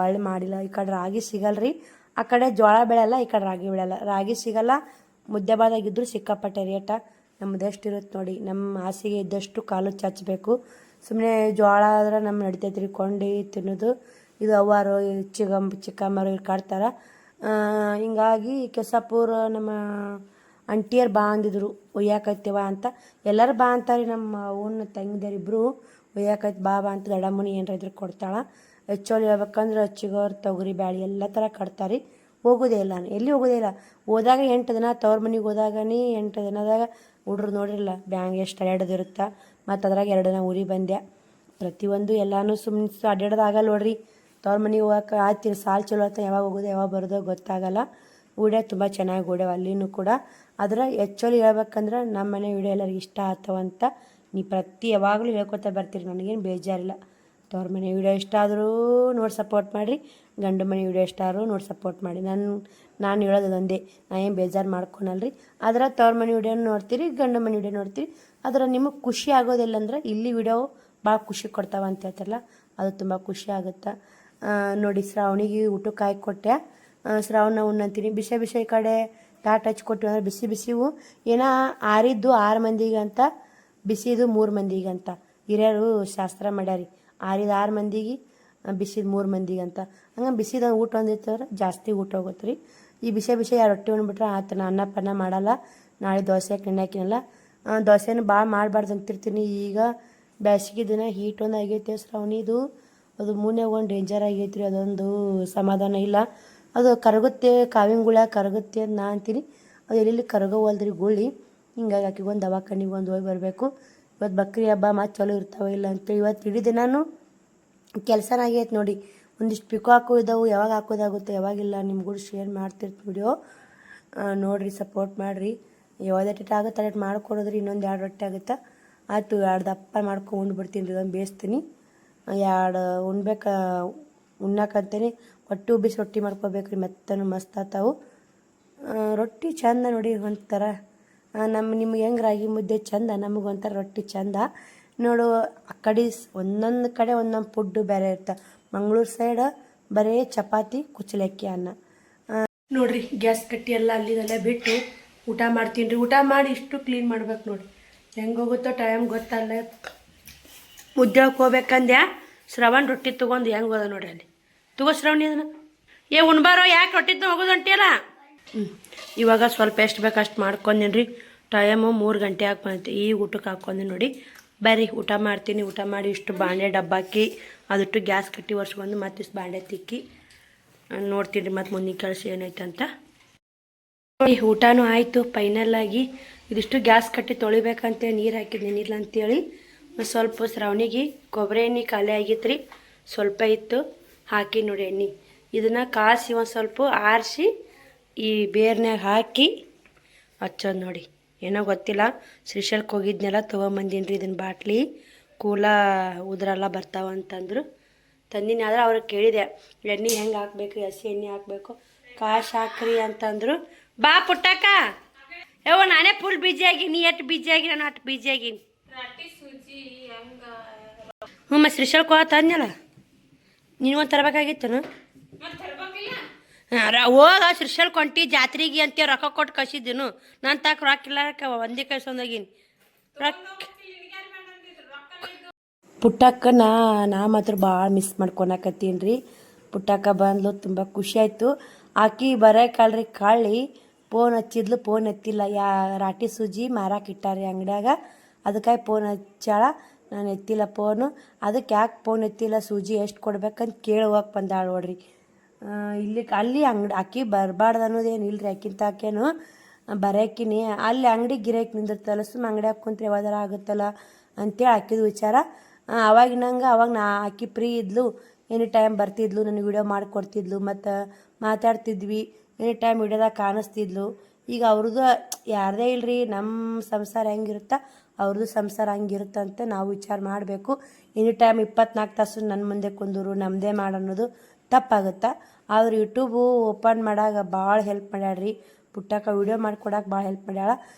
ಒಳ್ಳೆ ಮಾಡಿಲ್ಲ. ಈ ಕಡೆ ರಾಗಿ ಸಿಗಲ್ಲ ರೀ. ಆ ಕಡೆ ಜೋಳ ಬೆಳೆಯಲ್ಲ, ಈ ಕಡೆ ರಾಗಿ ಬೆಳೆಯಲ್ಲ. ರಾಗಿ ಸಿಗಲ್ಲ, ಮುದ್ದೆಬಾದಾಗಿದ್ದರೂ ಸಿಕ್ಕಾಪಟ್ಟೆ ರೇಟ. ನಮ್ಮದು ಎಷ್ಟು ಇರುತ್ತೆ ನೋಡಿ. ನಮ್ಮ ಹಾಸಿಗೆ ಇದ್ದಷ್ಟು ಕಾಲು ಚಾಚಬೇಕು. ಸುಮ್ಮನೆ ಜೋಳ ಆದ್ರೆ ನಮ್ಮ ನಡಿತೈತೆ ರೀ ಕೊಂಡು ತಿನ್ನೋದು. ಇದು ಅವ್ವಾರು ಚಿಕ್ಕಮ್ಮರು ಕಾಡ್ತಾರೆ. ಹಿಂಗಾಗಿ ಕೆಸಾಪುರ ನಮ್ಮ ಅಂಟಿಯರು ಬಾ ಅಂದಿದ್ರು, ಒಯ್ಯಾಕೈತಿವ ಅಂತ. ಎಲ್ಲರೂ ಬಾ ಅಂತಾರೆ. ನಮ್ಮ ಅವನ ತಂಗಿದರಿಬ್ಬರು ಒಯ್ಯಾಕೈತಿ ಬಾ ಅಂತ. ದಡಮ್ಮನಿ ಏನಾರ ಇದ್ರೆ ಕೊಡ್ತಾಳೆ. ಹೆಚ್ಚೋಳಿ ಹೇಳ್ಬೇಕಂದ್ರೆ ಅಚ್ಚಿಗೋರು ತೊಗರಿ ಬ್ಯಾಳೆ ಎಲ್ಲ ಥರ ಕಟ್ತಾರೆ. ಹೋಗೋದೇ ಇಲ್ಲ, ನಾನು ಎಲ್ಲಿ ಹೋಗೋದೇ ಇಲ್ಲ. ಹೋದಾಗ 8 ದಿನ, ತವ್ರ ಮನೆಗೆ ಹೋದಾಗನೇ 8 ದಿನದಾಗ ಹುಡ್ರು ನೋಡಿರಲ್ಲ ಬ್ಯಾಂಗ್ ಎಷ್ಟು ಅಡ್ಯಾಡೋದಿರುತ್ತೆ. ಮತ್ತು ಅದ್ರಾಗ 2 ದಿನ ಊರಿಗೆ ಬಂದೆ. ಪ್ರತಿಯೊಂದು ಎಲ್ಲನೂ ಸುಮ್ಮನೆ ಅಡ್ಯಾಡೋದಾಗಲ್ಲ ನೋಡ್ರಿ. ತವ್ರ ಮನೆಗೆ ಹೋಗಕ್ಕೆ ಆಯ್ತು. ಸಾಲು ಚಲೋ ಆಯ್ತು, ಯಾವಾಗ ಹೋಗೋದು ಯಾವಾಗ ಬರೋದೋ ಗೊತ್ತಾಗಲ್ಲ. ವಿಡಿಯೋ ತುಂಬ ಚೆನ್ನಾಗಿ ಓಡ್ಯಾವ ಅಲ್ಲಿನೂ ಕೂಡ. ಆದರೆ ಆ್ಯಕ್ಚುಲಿ ಹೇಳ್ಬೇಕಂದ್ರೆ ನಮ್ಮ ಮನೆ ವಿಡಿಯೋ ಎಲ್ಲರಿಗೂ ಇಷ್ಟ ಆಗ್ತಾವಂತ ನೀ ಪ್ರತಿ ಯಾವಾಗಲೂ ಹೇಳ್ಕೊತಾ ಬರ್ತೀರಿ, ನನಗೇನು ಬೇಜಾರಿಲ್ಲ. ತವ್ರ ಮನೆ ವಿಡಿಯೋ ಇಷ್ಟ ಆದರೂ ನೋಡಿ ಸಪೋರ್ಟ್ ಮಾಡಿರಿ, ಗಂಡು ಮನೆ ವಿಡಿಯೋ ಇಷ್ಟ ಆದರೂ ನೋಡಿ ಸಪೋರ್ಟ್ ಮಾಡಿ. ನಾನು ಹೇಳೋದು ಒಂದೇ, ನಾ ಏನು ಬೇಜಾರು ಮಾಡ್ಕೊಳಲ್ರಿ. ಆದ್ರೆ ತವ್ರ ಮನೆ ವಿಡಿಯೋನ ನೋಡ್ತೀರಿ, ಗಂಡು ಮನೆ ವಿಡಿಯೋ ನೋಡ್ತೀರಿ. ಆದರೆ ನಿಮಗೆ ಖುಷಿ ಆಗೋದಿಲ್ಲ ಅಂದ್ರೆ ಇಲ್ಲಿ ವಿಡಿಯೋ ಭಾಳ ಖುಷಿ ಕೊಡ್ತಾವ ಅಂತ ಹೇಳ್ತಾರಲ್ಲ, ಅದು ತುಂಬ ಖುಷಿ ಆಗುತ್ತೆ. ನೋಡಿ ಶ್ರಾವಣಿಗೆ ಊಟಕ್ಕೆ ಹಾಕಿ ಕೊಟ್ಟೆ. ಶ್ರಾವಣ ಉಣ್ಣಂತೀನಿ. ಬಿಸಿ ಬಿಸಿ ಈ ಕಡೆ ತಾಟ್ ಹಚ್ಕೊಟ್ಟಿವಿ ಅಂದ್ರೆ ಬಿಸಿ ಬಿಸಿವು ಏನೋ ಆರಿದ್ದು 6 ಮಂದಿಗೆ ಅಂತ, ಬಿಸಿದು 3 ಮಂದಿಗೆ ಅಂತ ಹಿರಿಯರು ಶಾಸ್ತ್ರ ಮಾಡ್ಯಾರಿ. ಆರಿದ 6 ಮಂದಿಗೆ, ಬಿಸಿದ 3 ಮಂದಿಗೆ ಅಂತ. ಹಂಗೆ ಬಿಸಿದ ಊಟ ಒಂದಿರ್ತಂದ್ರೆ ಜಾಸ್ತಿ ಊಟ ಹೋಗುತ್ತೆ ರೀ. ಈ ಬಿಸಿ ಬಿಸಿ ರೊಟ್ಟಿ ಉಣ್ಬಿಟ್ರೆ ಆತ, ನಾ ಅನ್ನ ಪನ್ನ ಮಾಡಲ್ಲ. ನಾಳೆ ದೋಸೆ ಎಣ್ಣೆ ಹಾಕಿನಲ್ಲ, ದೋಸೆನೂ ಭಾಳ ಮಾಡಬಾರ್ದು ಅಂತಿರ್ತೀನಿ. ಈಗ ಬೇಸಿಗೆ ದಿನ ಹೀಟ್ ಒಂದು ಆಗೈತೆ ಶ್ರಾವಣಿದು, ಅದು ಮೂನ್ಯಾಗ ಒಂದು ಡೇಂಜರ್ ಆಗೈತೆ ರೀ. ಅದೊಂದು ಸಮಾಧಾನ ಇಲ್ಲ. ಅದು ಕರಗುತ್ತೆ, ಕಾವಿನ ಗುಳ್ಯ ಕರಗುತ್ತೆ ಅಂತ ನಾ ಅಂತೀನಿ. ಅದು ಎಲ್ಲೆಲ್ಲಿ ಕರಗೋವಲ್ದ್ರಿ ಗುಳ್ಳಿ. ಹಿಂಗಾಗಿ ಆಕಿಗೆ ಒಂದು ದವಾಖಾನಿಗೆ ಒಂದು ಹೋಗಿ ಬರಬೇಕು. ಇವತ್ತು ಬಕ್ರಿ ಹಬ್ಬ ಮತ್ತು ಚಲೋ ಇರ್ತಾವೆ ಇಲ್ಲ ಅಂತೇಳಿ ಇವತ್ತು ಇಡೀ ದಿನಾನು ಕೆಲಸನ ಆಗೈತೆ ನೋಡಿ. ಒಂದಿಷ್ಟು ಪಿಕೋ ಹಾಕೋದಾವು, ಯಾವಾಗ ಹಾಕೋದಾಗುತ್ತೆ ಯಾವಾಗಿಲ್ಲ ನಿಮ್ಮ ಕೂಡ ಶೇರ್ ಮಾಡ್ತಿರ್ತೀನಿ ವಿಡಿಯೋ. ನೋಡಿರಿ, ಸಪೋರ್ಟ್ ಮಾಡಿರಿ. ಯಾವ್ದು ಎಟ್ ಆಗುತ್ತೆ ಅಟ್ ಮಾಡ್ಕೊಡೋದ್ರಿ. ಇನ್ನೊಂದು 2 ರೊಟ್ಟಿ ಆಗುತ್ತೆ, ಆಯ್ತು 2 ದಪ್ಪ ಮಾಡ್ಕೊಂಡು ಉಂಡ್ಬಿಡ್ತೀನಿ ರೀ. ಇದೊಂದು ಬೇಯಿಸ್ತೀನಿ, 2 ಉಣ್ಬೇಕು ಉಣ್ಣಾಕಂತೇನೆ. ಒಟ್ಟು ಬಿಸಿ ರೊಟ್ಟಿ ಮಾಡ್ಕೋಬೇಕು ರೀ, ಮೆತ್ತನು ಮಸ್ತ್ ಆತಾವು ರೊಟ್ಟಿ. ಚಂದ ನೋಡಿ ಒಂಥರ ನಿಮ್ಗೆ ಹೆಂಗೆ ರಾಗಿ ಮುದ್ದೆ ಚಂದ, ನಮಗೆ ಒಂಥರ ರೊಟ್ಟಿ ಚಂದ ನೋಡು. ಆ ಕಡೆ ಒಂದೊಂದು ಕಡೆ ಒಂದೊಂದು ಫುಡ್ಡು ಬೇರೆ ಇರ್ತವೆ. ಮಂಗಳೂರು ಸೈಡ್ ಬರೀ ಚಪಾತಿ ಕುಚ್ಚಲಕ್ಕಿ ಅನ್ನ. ನೋಡಿರಿ ಗ್ಯಾಸ್ ಕಟ್ಟಿ ಎಲ್ಲ ಅಲ್ಲಿದಲ್ಲೇ ಬಿಟ್ಟು ಊಟ ಮಾಡ್ತೀನಿ ರೀ. ಊಟ ಮಾಡಿ ಇಷ್ಟು ಕ್ಲೀನ್ ಮಾಡ್ಬೇಕು ನೋಡಿ. ಹೆಂಗೆ ಹೋಗುತ್ತೋ ಟೈಮ್ ಗೊತ್ತಲ್ಲ. ಉದ್ಯೋಗಕ್ಕೆ ಹೋಗ್ಬೇಕಂದ್ಯಾ, ಶ್ರವಣ್ ರೊಟ್ಟಿ ತೊಗೊಂಡು ಹೆಂಗೆ ಹೋದ ನೋಡಿ ಅಲ್ಲಿ. ತಗೋ ಶ್ರವಣಿ ಅದನ್ನು, ಉಣ್ಬಾರೋ ಯಾಕೆ ರೊಟ್ಟಿ ತೊಗೊಂಡು ಹೊಂಟಿಯಲ್ಲ. ಇವಾಗ ಸ್ವಲ್ಪ ಎಷ್ಟು ಬೇಕು ಅಷ್ಟು ಮಾಡ್ಕೊಂಡೀನಿ ರೀ. ಟೈಮು 3 ಗಂಟೆ ಬಂದೈತಿ. ಈ ಊಟಕ್ಕೆ ಹಾಕ್ಕೊಂಡೆ ನೋಡಿ. ಬರ್ರಿ ಊಟ ಮಾಡ್ತೀನಿ. ಊಟ ಮಾಡಿ ಇಷ್ಟು ಬಾಂಡೆ ಡಬ್ಬಾಕಿ ಅದಿಟ್ಟು ಗ್ಯಾಸ್ ಕಟ್ಟಿ ಒರೆಸ್ಕೊಂಡು ಮತ್ತೆ ಇಷ್ಟು ಬಾಂಡೆ ತಿಕ್ಕಿ ನೋಡ್ತೀನಿ ರೀ ಮತ್ತು ಮುಂದಿನ ಕೆಲಸ ಏನೈತೆ ಅಂತ. ಊಟನೂ ಆಯಿತು ಫೈನಲ್ಲಾಗಿ. ಇದಿಷ್ಟು ಗ್ಯಾಸ್ ಕಟ್ಟಿ ತೊಳಿಬೇಕಂತೇಳಿ ನೀರು ಹಾಕಿದ್ದೀನಿ ಇಲ್ಲ ಅಂತೇಳಿ. ಸ್ವಲ್ಪ ಶ್ರಾವಣಿಗೆ ಕೊಬ್ಬರಿ ಎಣ್ಣೆ ಖಾಲಿ ಆಗಿತ್ತು ರೀ, ಸ್ವಲ್ಪ ಇತ್ತು ಹಾಕಿ ನೋಡಿ ಎಣ್ಣೆ. ಇದನ್ನು ಕಾಸಿ ಒಂದು ಸ್ವಲ್ಪ ಆರಿಸಿ ಈ ಬೇರ್ನ್ಯಾಗ ಹಾಕಿ ಹಚ್ಚೋದು ನೋಡಿ. ಏನೋ ಗೊತ್ತಿಲ್ಲ, ಶ್ರೀಶೈಲಕ್ಕೆ ಹೋಗಿದ್ನೆಲ್ಲ ತೊಗೊಂಬಂದೀನಿ ರೀ. ಇದನ್ನು ಬಾಟ್ಲಿ ಕೂಲ ಉದ್ರೆಲ್ಲ ಬರ್ತಾವಂತಂದ್ರು, ತಂದಿನಿ. ಆದ್ರೆ ಅವ್ರಿಗೆ ಕೇಳಿದೆ ಎಣ್ಣೆ ಹೆಂಗೆ ಹಾಕ್ಬೇಕು, ಹಸಿ ಎಣ್ಣೆ ಹಾಕಬೇಕು, ಕಾಶಿ ಹಾಕ್ರಿ ಅಂತಂದರು. ಬಾ ಪುಟ್ಟಕ್ಕ, ಯವ್ವ ನಾನೇ ಫುಲ್ ಬಿಜಿ ಆಗೀನಿ. ನೀ ಎಷ್ಟು ಬಿಜಿ ಆಗಿ, ನಾನು ಅಷ್ಟು ಬಿಜಿ ಆಗೀನಿ. ಮತ್ತು ಶ್ರೀಶೈಲಕ್ಕೆ ಹೋಗ ತಂದಲ್ಲ, ನೀನು ಒಂದು ತರಬೇಕಾಗಿತ್ತೇನು? ಹೋಗ ಶ್ರೀಶೈಲಕ್ಕೆ ಹೊಂಟಿ ಜಾತ್ರೆಗೆ ಅಂತ ರೊಕ್ಕ ಕೊಟ್ಟು ಕಳಿಸಿದ್ದೀನು. ನಾನು ತಾಕ ರೊಕ್ಕ ಇಲ್ಲ, ಒಂದೇ ಕಳ್ಸೊಂದೋಗೀನಿ ರೊಕ್ಕ. ಪುಟ್ಟಕ್ಕ ನಾ ಮಾತ್ರ ಭಾಳ ಮಿಸ್ ಮಾಡ್ಕೊಳಕತ್ತೀನಿ ರೀ. ಪುಟ್ಟಕ್ಕ ಬಂದ್ಲು, ತುಂಬ ಖುಷಿ ಆಯಿತು. ಆಕಿ ಬರೋಕಲ್ರಿ ಕಳ್ಳಿ ಫೋನ್ ಹಚ್ಚಿದ್ಲು, ಫೋನ್ ಎತ್ತಿಲ್ಲ. ರಾಟಿ ಸೂಜಿ ಮಾರಾಕಿಟ್ಟಾರಿ ಅಂಗಡ್ಯಾಗ, ಅದಕ್ಕಾಗಿ ಫೋನ್ ಹಚ್ಚಾಳ. ನಾನು ಎತ್ತಿಲ್ಲ ಫೋನು. ಅದಕ್ಕೆ ಯಾಕೆ ಫೋನ್ ಎತ್ತಿಲ್ಲ, ಸೂಜಿ ಎಷ್ಟು ಕೊಡ್ಬೇಕಂತ ಕೇಳುವಾಗ ಬಂದಾಳ ನೋಡ್ರಿ. ಅಲ್ಲಿ ಆಕಿ ಬರಬಾರ್ದು ಅನ್ನೋದೇನು ಇಲ್ಲ ರೀ. ಆಕಿಂತ ಆಕೇನು ಬರೋಕಿನಿ ಅಲ್ಲಿ ಅಂಗಡಿ ಗಿರಾಕಿ ನಿಂದಿರ್ತಲ್ಲ, ಸುಮ್ಮ ಅಂಗಡಿಯಾಗ ಕುಂತ್ರೆ ಯಾವ್ದಾರ ಆಗುತ್ತಲ್ಲ ಅಂತೇಳಿ ಆಕಿದು ವಿಚಾರ. ಅವಾಗ ಆಕಿ ಫ್ರೀ ಇದ್ಲು, ಎನಿ ಟೈಮ್ ಬರ್ತಿದ್ಲು, ನನಗೆ ವಿಡಿಯೋ ಮಾಡಿಕೊಡ್ತಿದ್ಲು, ಮತ್ತು ಮಾತಾಡ್ತಿದ್ವಿ. Any time ವಿಡಿಯೋದಾಗ ಕಾಣಿಸ್ತಿದ್ಲು. ಈಗ ಅವ್ರದ್ದು ಯಾರದೇ ಇಲ್ಲರಿ, ನಮ್ಮ ಸಂಸಾರ ಹೆಂಗಿರುತ್ತಾ ಅವ್ರದ್ದು ಸಂಸಾರ ಹಂಗಿರುತ್ತಂತ ನಾವು ವಿಚಾರ ಮಾಡಬೇಕು. ಎನಿ ಟೈಮ್ 24 ತಾಸು ನನ್ನ ಮುಂದೆ ಕುಂದೂರು ನಮ್ಮದೇ ಮಾಡೋದು ತಪ್ಪಾಗುತ್ತಾ. ಆದ್ರೆ ಯೂಟ್ಯೂಬು ಓಪನ್ ಮಾಡಾಗ ಭಾಳ ಹೆಲ್ಪ್ ಮಾಡ್ಯಾಳ್ರಿ. ಪುಟ್ಟಕ್ಕ ವಿಡಿಯೋ ಮಾಡ್ಕೊಡಕ್ಕೆ ಭಾಳ ಹೆಲ್ಪ್ ಮಾಡ್ಯಾಳ.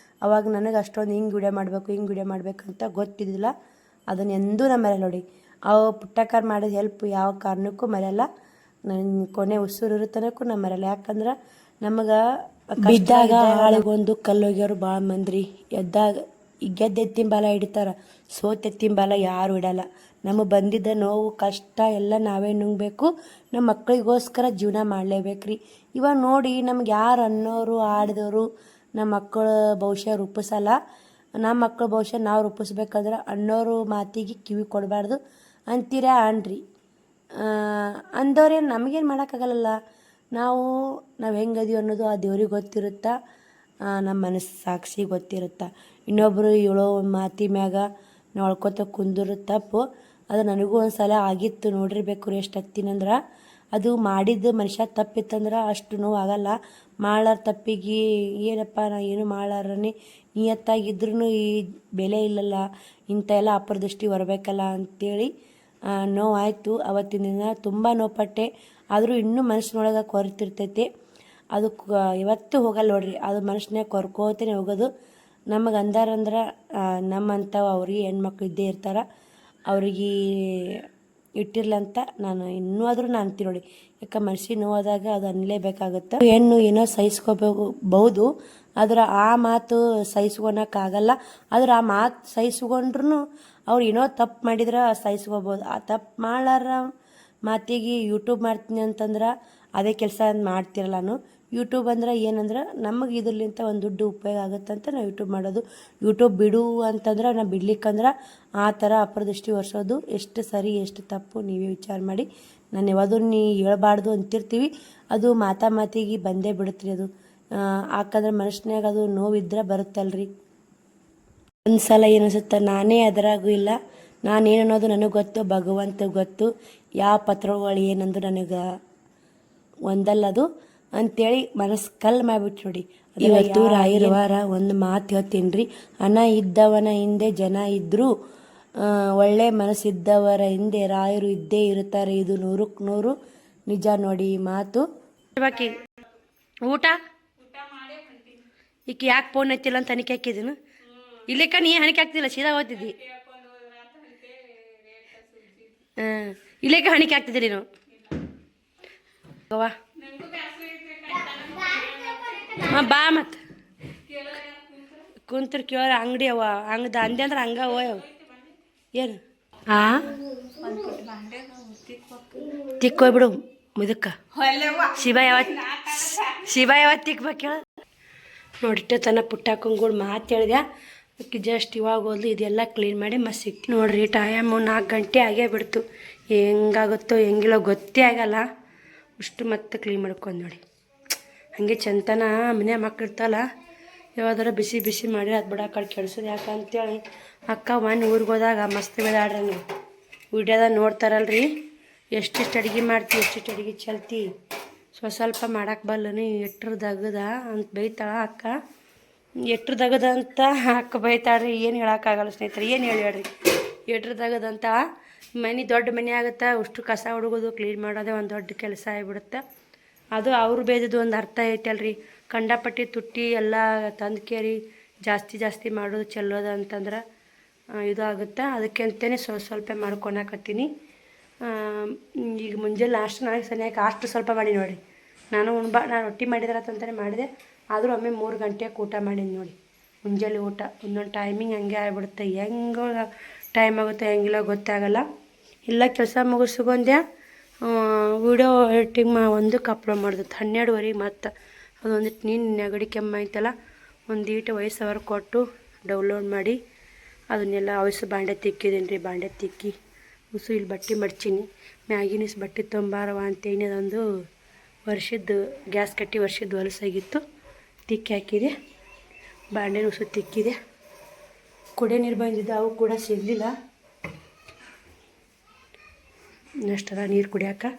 ಅವಾಗ ನನಗೆ ಅಷ್ಟೊಂದು ಹಿಂಗೆ ವಿಡಿಯೋ ಮಾಡಬೇಕಂತ ಗೊತ್ತಿದ್ದಿಲ್ಲ. ಅದನ್ನು ಎಂದೂ ನಾ ಮರೆಯಲ್ಲ ನೋಡಿ. ಅವು ಪುಟ್ಟಕ್ಕರು ಮಾಡಿದ ಹೆಲ್ಪ್ ಯಾವ ಕಾರಣಕ್ಕೂ ಮರೆಯಲ್ಲ. ನನ್ನ ಕೊನೆ ಉಸಿರು ಇರುತ್ತನಕ್ಕೂ ನಾ ಮರೆಯಲ್ಲ. ಯಾಕಂದ್ರೆ ನಮಗೆ ಬಿದ್ದಾಗ ಆಳಿಗೊಂದು ಕಲ್ಲೋಗ್ಯವ್ರು ಭಾಳ ಮಂದ್ರಿ. ಗೆದ್ದೆತ್ತಿನ ಬಾಲ ಹಿಡಿತಾರೆ, ಸೋತೆತ್ತಿನ ಬಾಲ ಯಾರು ಇಡಲ್ಲ. ನಮಗೆ ಬಂದಿದ್ದ ನೋವು ಕಷ್ಟ ಎಲ್ಲ ನಾವೇ ನುಂಗಬೇಕು. ನಮ್ಮ ಮಕ್ಕಳಿಗೋಸ್ಕರ ಜೀವನ ಮಾಡಲೇಬೇಕ್ರಿ. ಇವಾಗ ನೋಡಿ ನಮ್ಗೆ ಯಾರು ಅನ್ನೋರು ಆಡಿದವರು ನಮ್ಮ ಮಕ್ಕಳ ಭವಿಷ್ಯ ರೂಪಿಸಲ್ಲ. ನಮ್ಮ ಮಕ್ಕಳ ಭವಿಷ್ಯ ನಾವು ರೂಪಿಸ್ಬೇಕಾದ್ರೆ ಅನ್ನೋರು ಮಾತಿಗೆ ಕಿವಿ ಕೊಡಬಾರ್ದು ಅಂತೀರಾ ಅನ್ರಿ. ಅಂದವ್ರೇನು ನಮಗೇನು ಮಾಡೋಕ್ಕಾಗಲ್ಲ. ನಾವು ಹೆಂಗದೀವಿ ಅನ್ನೋದು ಆ ದೇವ್ರಿಗೆ ಗೊತ್ತಿರುತ್ತಾ, ನಮ್ಮ ಮನಸ್ಸು ಸಾಕ್ಷಿ ಗೊತ್ತಿರುತ್ತಾ. ಇನ್ನೊಬ್ಬರು ಹೇಳೋ ಮಾತಿ ಮ್ಯಾಗ ನಾವು ಅಳ್ಕೊತ ಕುಂದಿರೋ ತಪ್ಪು. ಅದು ನನಗೂ ಒಂದು ಸಲ ಆಗಿತ್ತು ನೋಡಿರ್ಬೇಕು ರೀ. ಎಷ್ಟು ಹತ್ತಿನಂದ್ರೆ ಅದು ಮಾಡಿದ್ದು ಮನುಷ್ಯ ತಪ್ಪಿತ್ತಂದ್ರೆ ಅಷ್ಟು ನೋವು ಆಗಲ್ಲ. ಮಾಡಾರ ತಪ್ಪಿಗೆ ಏನಪ್ಪ ನಾ ಏನು ಮಾಡಾರನೇ ನಿಯತ್ತಾಗಿದ್ರೂ ಈ ಬೆಲೆ ಇಲ್ಲಲ್ಲ, ಇಂಥ ಎಲ್ಲ ಅಪರದೃಷ್ಟಿ ಬರಬೇಕಲ್ಲ ಅಂಥೇಳಿ ನೋವಾಯಿತು. ಅವತ್ತಿನ ದಿನ ತುಂಬ ನೋವುಪಟ್ಟೆ. ಆದರೂ ಇನ್ನೂ ಮನಸ್ಸಿನೊಳಗೆ ಕೊರತಿರ್ತೈತಿ. ಅದು ಇವತ್ತು ಹೋಗಲ್ಲ ನೋಡ್ರಿ, ಅದು ಮನುಷ್ಯನಾಗ ಕೊರ್ಕೋತೇ ಹೋಗೋದು. ನಮಗೆ ಅಂದಾರಂದ್ರೆ ನಮ್ಮಂಥವು ಅವ್ರಿಗೆ ಹೆಣ್ಮಕ್ಳು ಇದ್ದೇ ಇರ್ತಾರೆ. ಅವ್ರಿಗೆ ಇಟ್ಟಿರ್ಲಂತ ನಾನು ಇನ್ನೂ ಆದರೂ ನಾನು ಅಂತೀನಿ ನೋಡಿ. ಯಾಕೆ ಮನಸ್ಸಿಗೆ ನೋವಾದಾಗ ಅದು ಅನ್ನಲೇಬೇಕಾಗುತ್ತೆ. ಹೆಣ್ಣು ಏನೋ ಸಹಿಸ್ಕೋಬಹುದು, ಆದ್ರೆ ಆ ಮಾತು ಸಹಿಸ್ಕೊಳಕ್ಕಾಗಲ್ಲ. ಆದ್ರೆ ಆ ಮಾತು ಸಹಿಸ್ಕೊಂಡ್ರು ಅವ್ರು ಏನೋ ತಪ್ಪು ಮಾಡಿದ್ರೆ ಸಹಿಸ್ಕೋಬೋದು. ಆ ತಪ್ಪು ಮಾಡಾರ ಮಾತಿಗೆ ಯೂಟ್ಯೂಬ್ ಮಾಡ್ತೀನಿ ಅಂತಂದ್ರೆ ಅದೇ ಕೆಲಸ ಮಾಡ್ತಿರಲ್ಲ. ನಾನು ಯೂಟ್ಯೂಬ್ ಅಂದ್ರೆ ಏನಂದ್ರೆ ನಮಗೆ ಇದರ್ಲಿಂತ ಒಂದು ದುಡ್ಡು ಉಪಯೋಗ ಆಗುತ್ತೆ ಅಂತ ನಾವು ಯೂಟ್ಯೂಬ್ ಮಾಡೋದು. ಯೂಟ್ಯೂಬ್ ಬಿಡು ಅಂತಂದ್ರೆ ನಾವು ಬಿಡ್ಲಿಕ್ಕಂದ್ರೆ ಆ ಥರ ಅಪರದೃಷ್ಟಿ ಒರೆಸೋದು ಎಷ್ಟು ಸರಿ ಎಷ್ಟು ತಪ್ಪು ನೀವೇ ವಿಚಾರ ಮಾಡಿ. ನಾನು ಯಾವುದು ನೀ ಹೇಳ್ಬಾರ್ದು ಅಂತಿರ್ತೀವಿ, ಅದು ಮಾತಿಗೆ ಬಂದೇ ಬಿಡುತ್ತೆ ಅದು. ಯಾಕಂದ್ರೆ ಮನುಷ್ಯನಾಗ ಅದು ನೋವಿದ್ರೆ ಬರುತ್ತಲ್ರಿ. ಒಂದು ಸಲ ಏನಿಸುತ್ತೆ, ನಾನೇ ಅದರಾಗೂ ಇಲ್ಲ, ನಾನೇನು ಅನ್ನೋದು ನನಗೆ ಗೊತ್ತು, ಭಗವಂತ ಗೊತ್ತು, ಯಾವ ಪತ್ರಗಳು ಏನಂದು ನನಗೆ ಒಂದಲ್ಲದು ಅಂಥೇಳಿ ಮನಸ್ಸು ಕಲ್ಲು ಮಾಡಿಬಿಟ್ಟು ನೋಡಿ. ಇವತ್ತು ರಾಯರ ವಾರ ಒಂದು ಮಾತು ಹೇಳ್ತೀನಿ ರೀ. ಹಣ ಇದ್ದವನ ಹಿಂದೆ ಜನ ಇದ್ದರೂ ಒಳ್ಳೆ ಮನಸ್ಸಿದ್ದವರ ಹಿಂದೆ ರಾಯರು ಇದ್ದೇ ಇರ್ತಾರೆ. ಇದು 100ಕ್ಕೆ 100 ನಿಜ ನೋಡಿ ಈ ಮಾತು. ಬಾಕಿ ಊಟ ಈಗ ಯಾಕೆ ಫೋನ್ ಹಚ್ಚಿಲ್ಲ ಅಂತ ತನಿಖೆ ಹಾಕಿದ್ದೀನು. ಇಲ್ಲಿಕ್ಕ ನೀ ಹಣಿಕೆ ಹಾಕ್ತಿಲ್ಲ, ಸೀದಾ ಓದ್ತಿದ್ದಿ. ಇಲ್ಲಿಕ್ಕ ಹಣಿಕೆ ಹಾಕ್ತಿದ್ದೀರಿ ನೀವು ಬಾ ಮತ್ತು ಕುಂತ್ರು ಕೇಳ ಅಂಗಡಿ ಅವ ಹಂಗದ ಅಂದೆ ಅಂದ್ರೆ ಹಂಗ ಓಯವ ಏನು ತಿಕ್ಕೋಯ್ಬಿಡು ಮುದಕ್ಕ. ಶಿವ ಯಾವತ್ತು ತಿಕ್ಬೇಕು ಹೇಳ ನೋಡಿಟ್ಟೆ ತನ್ನ ಪುಟ್ಟಾಕೊಂಗಳು ಮಾತು ಹೇಳಿದೆ. ಅದಕ್ಕೆ ಜಸ್ಟ್ ಇವಾಗ ಹೋದ್ಲು, ಇದೆಲ್ಲ ಕ್ಲೀನ್ ಮಾಡಿ ಮತ್ತೆ ಸಿಕ್ತಿ ನೋಡ್ರಿ. ಟೈಮು 4 ಗಂಟೆ ಆಗೇ ಬಿಡ್ತು. ಹೆಂಗಾಗುತ್ತೋ ಹೆಂಗಿಲ್ಲ ಗೊತ್ತೇ ಆಗಲ್ಲ. ಅಷ್ಟು ಮತ್ತೆ ಕ್ಲೀನ್ ಮಾಡ್ಕೊಂಡು ನೋಡಿ. ಹಾಗೆ ಚಂತನ ಮನೆ ಮಕ್ಕಳಿರ್ತಲ್ಲ, ಯಾವ್ದಾರ ಬಿಸಿ ಬಿಸಿ ಮಾಡಿ ಅದು ಬಿಡ ಕಡೆ ಕೆಡ್ಸೋದು ಯಾಕಂತೇಳಿ ಅಕ್ಕ ಒಂದು ಊರಿಗೆ ಹೋದಾಗ ಮಸ್ತ್ ಬೆದಾಡ್ರಿ. ನೀವು ವಿಡಿಯೋದಾಗ ನೋಡ್ತಾರಲ್ರಿ, ಎಷ್ಟಿಷ್ಟು ಅಡುಗೆ ಮಾಡ್ತೀವಿ, ಎಷ್ಟಿಷ್ಟು ಅಡುಗೆ ಚಲ್ತಿ, ಸ್ವಲ್ಪ ಮಾಡಕ್ಕೆ ಬಲ್ಲನು ಎಟ್ರದಾಗದ ಅಂತ ಬೈತಾಳ ಅಕ್ಕ. ಎಟ್ರದಾಗದ ಅಂತ ಅಕ್ಕ ಬೈತಾಳ್ರಿ. ಏನು ಹೇಳೋಕ್ಕಾಗಲ್ಲ ಸ್ನೇಹಿತರೆ, ಏನು ಹೇಳ್ರಿ. ಎಟ್ರದಾಗದಂತ ಮನೆ ದೊಡ್ಡ ಮನೆ ಆಗುತ್ತೆ, ಅಷ್ಟು ಕಸ ಹುಡುಗೋದು ಕ್ಲೀನ್ ಮಾಡೋದೇ ಒಂದು ದೊಡ್ಡ ಕೆಲಸ ಆಗಿಬಿಡುತ್ತೆ. ಅದು ಅವ್ರು ಬೇಯ್ದದ್ದು ಒಂದು ಅರ್ಥ ಐತಲ್ರಿ. ಕಂಡಪಟ್ಟಿ ತುಟ್ಟಿ ಎಲ್ಲ ತಂದು ಕೇರಿ ಜಾಸ್ತಿ ಮಾಡೋದು ಚೆಲ್ಲೋದು ಅಂತಂದ್ರೆ ಇದು ಆಗುತ್ತೆ. ಅದಕ್ಕೆ ಅಂತಲೇ ಸ್ವಲ್ಪ ಮಾಡ್ಕೊಳಕತ್ತೀನಿ. ಈಗ ಮುಂಜಾನೆ ಲಾಸ್ಟ್ ನನಗೆ ಸನಿಯಾಗಿ ಅಷ್ಟು ಸ್ವಲ್ಪ ಮಾಡಿ ನೋಡಿ. ನಾನು ರೊಟ್ಟಿ ಮಾಡಿದ್ರಂತಲೇ ಮಾಡಿದೆ, ಆದರೂ ಒಮ್ಮೆ 3 ಗಂಟೆಗೆ ಊಟ ಮಾಡೀನಿ ನೋಡಿ. ಮುಂಜಾನೆ ಊಟ ಒಂದೊಂದು ಟೈಮಿಂಗ್ ಹಂಗೆ ಆಗಿಬಿಡುತ್ತೆ. ಹೆಂಗೆ ಟೈಮ್ ಆಗುತ್ತೆ ಹೆಂಗಿಲ್ಲ ಗೊತ್ತಾಗಲ್ಲ. ಎಲ್ಲ ಕೆಲಸ ಮುಗಿಸ್ಕೊಂಡೆ ವಿಡಿಯೋ ಎಡಿಟಿಂಗ್ ಒಂದಕ್ಕೆ ಅಪ್ಲೋಡ್ ಮಾಡಿದೆ 12ವರೆಗೆ. ಮತ್ತು ಅದೊಂದಿಟ್ಟು ನೀನು ನೆಗಡಿ ಕೆಮ್ಮು ಐತಲ್ಲ, ಒಂದೀಟು ವಯಸ್ಸವರ್ ಕೊಟ್ಟು ಡೌನ್ಲೋಡ್ ಮಾಡಿ ಅದನ್ನೆಲ್ಲ ಅವಸು ಬಾಂಡೆ ತಿಕ್ಕಿದ್ದೀನಿ ರೀ. ಬಾಂಡೆ ತಿಕ್ಕಿ ಉಸು ಇಲ್ಲಿ ಬಟ್ಟೆ ಮಡ್ಚೀನಿ. ಮ್ಯಾಗಿನಿಸ್ ಬಟ್ಟೆ ತೊಂಬಾರವ ಅಂತೇಳಿ ಅದೊಂದು ವರ್ಷದ್ದು ಗ್ಯಾಸ್ ಕಟ್ಟಿ ವರ್ಷದ್ದು ಹೊಲಸಾಗಿತ್ತು, ತಿಕ್ಕಿ ಹಾಕಿದೆ. ಬಾಂಡೆ ಉಸು ತಿಕ್ಕಿದೆ. ಕುಡಿಯೋ ನೀರು ಬಂದಿದ್ದು ಅವು ಕೂಡ ಸಿಗಲಿಲ್ಲ. ಅಷ್ಟರ ನೀರು ಕುಡಿಯೋಕೆ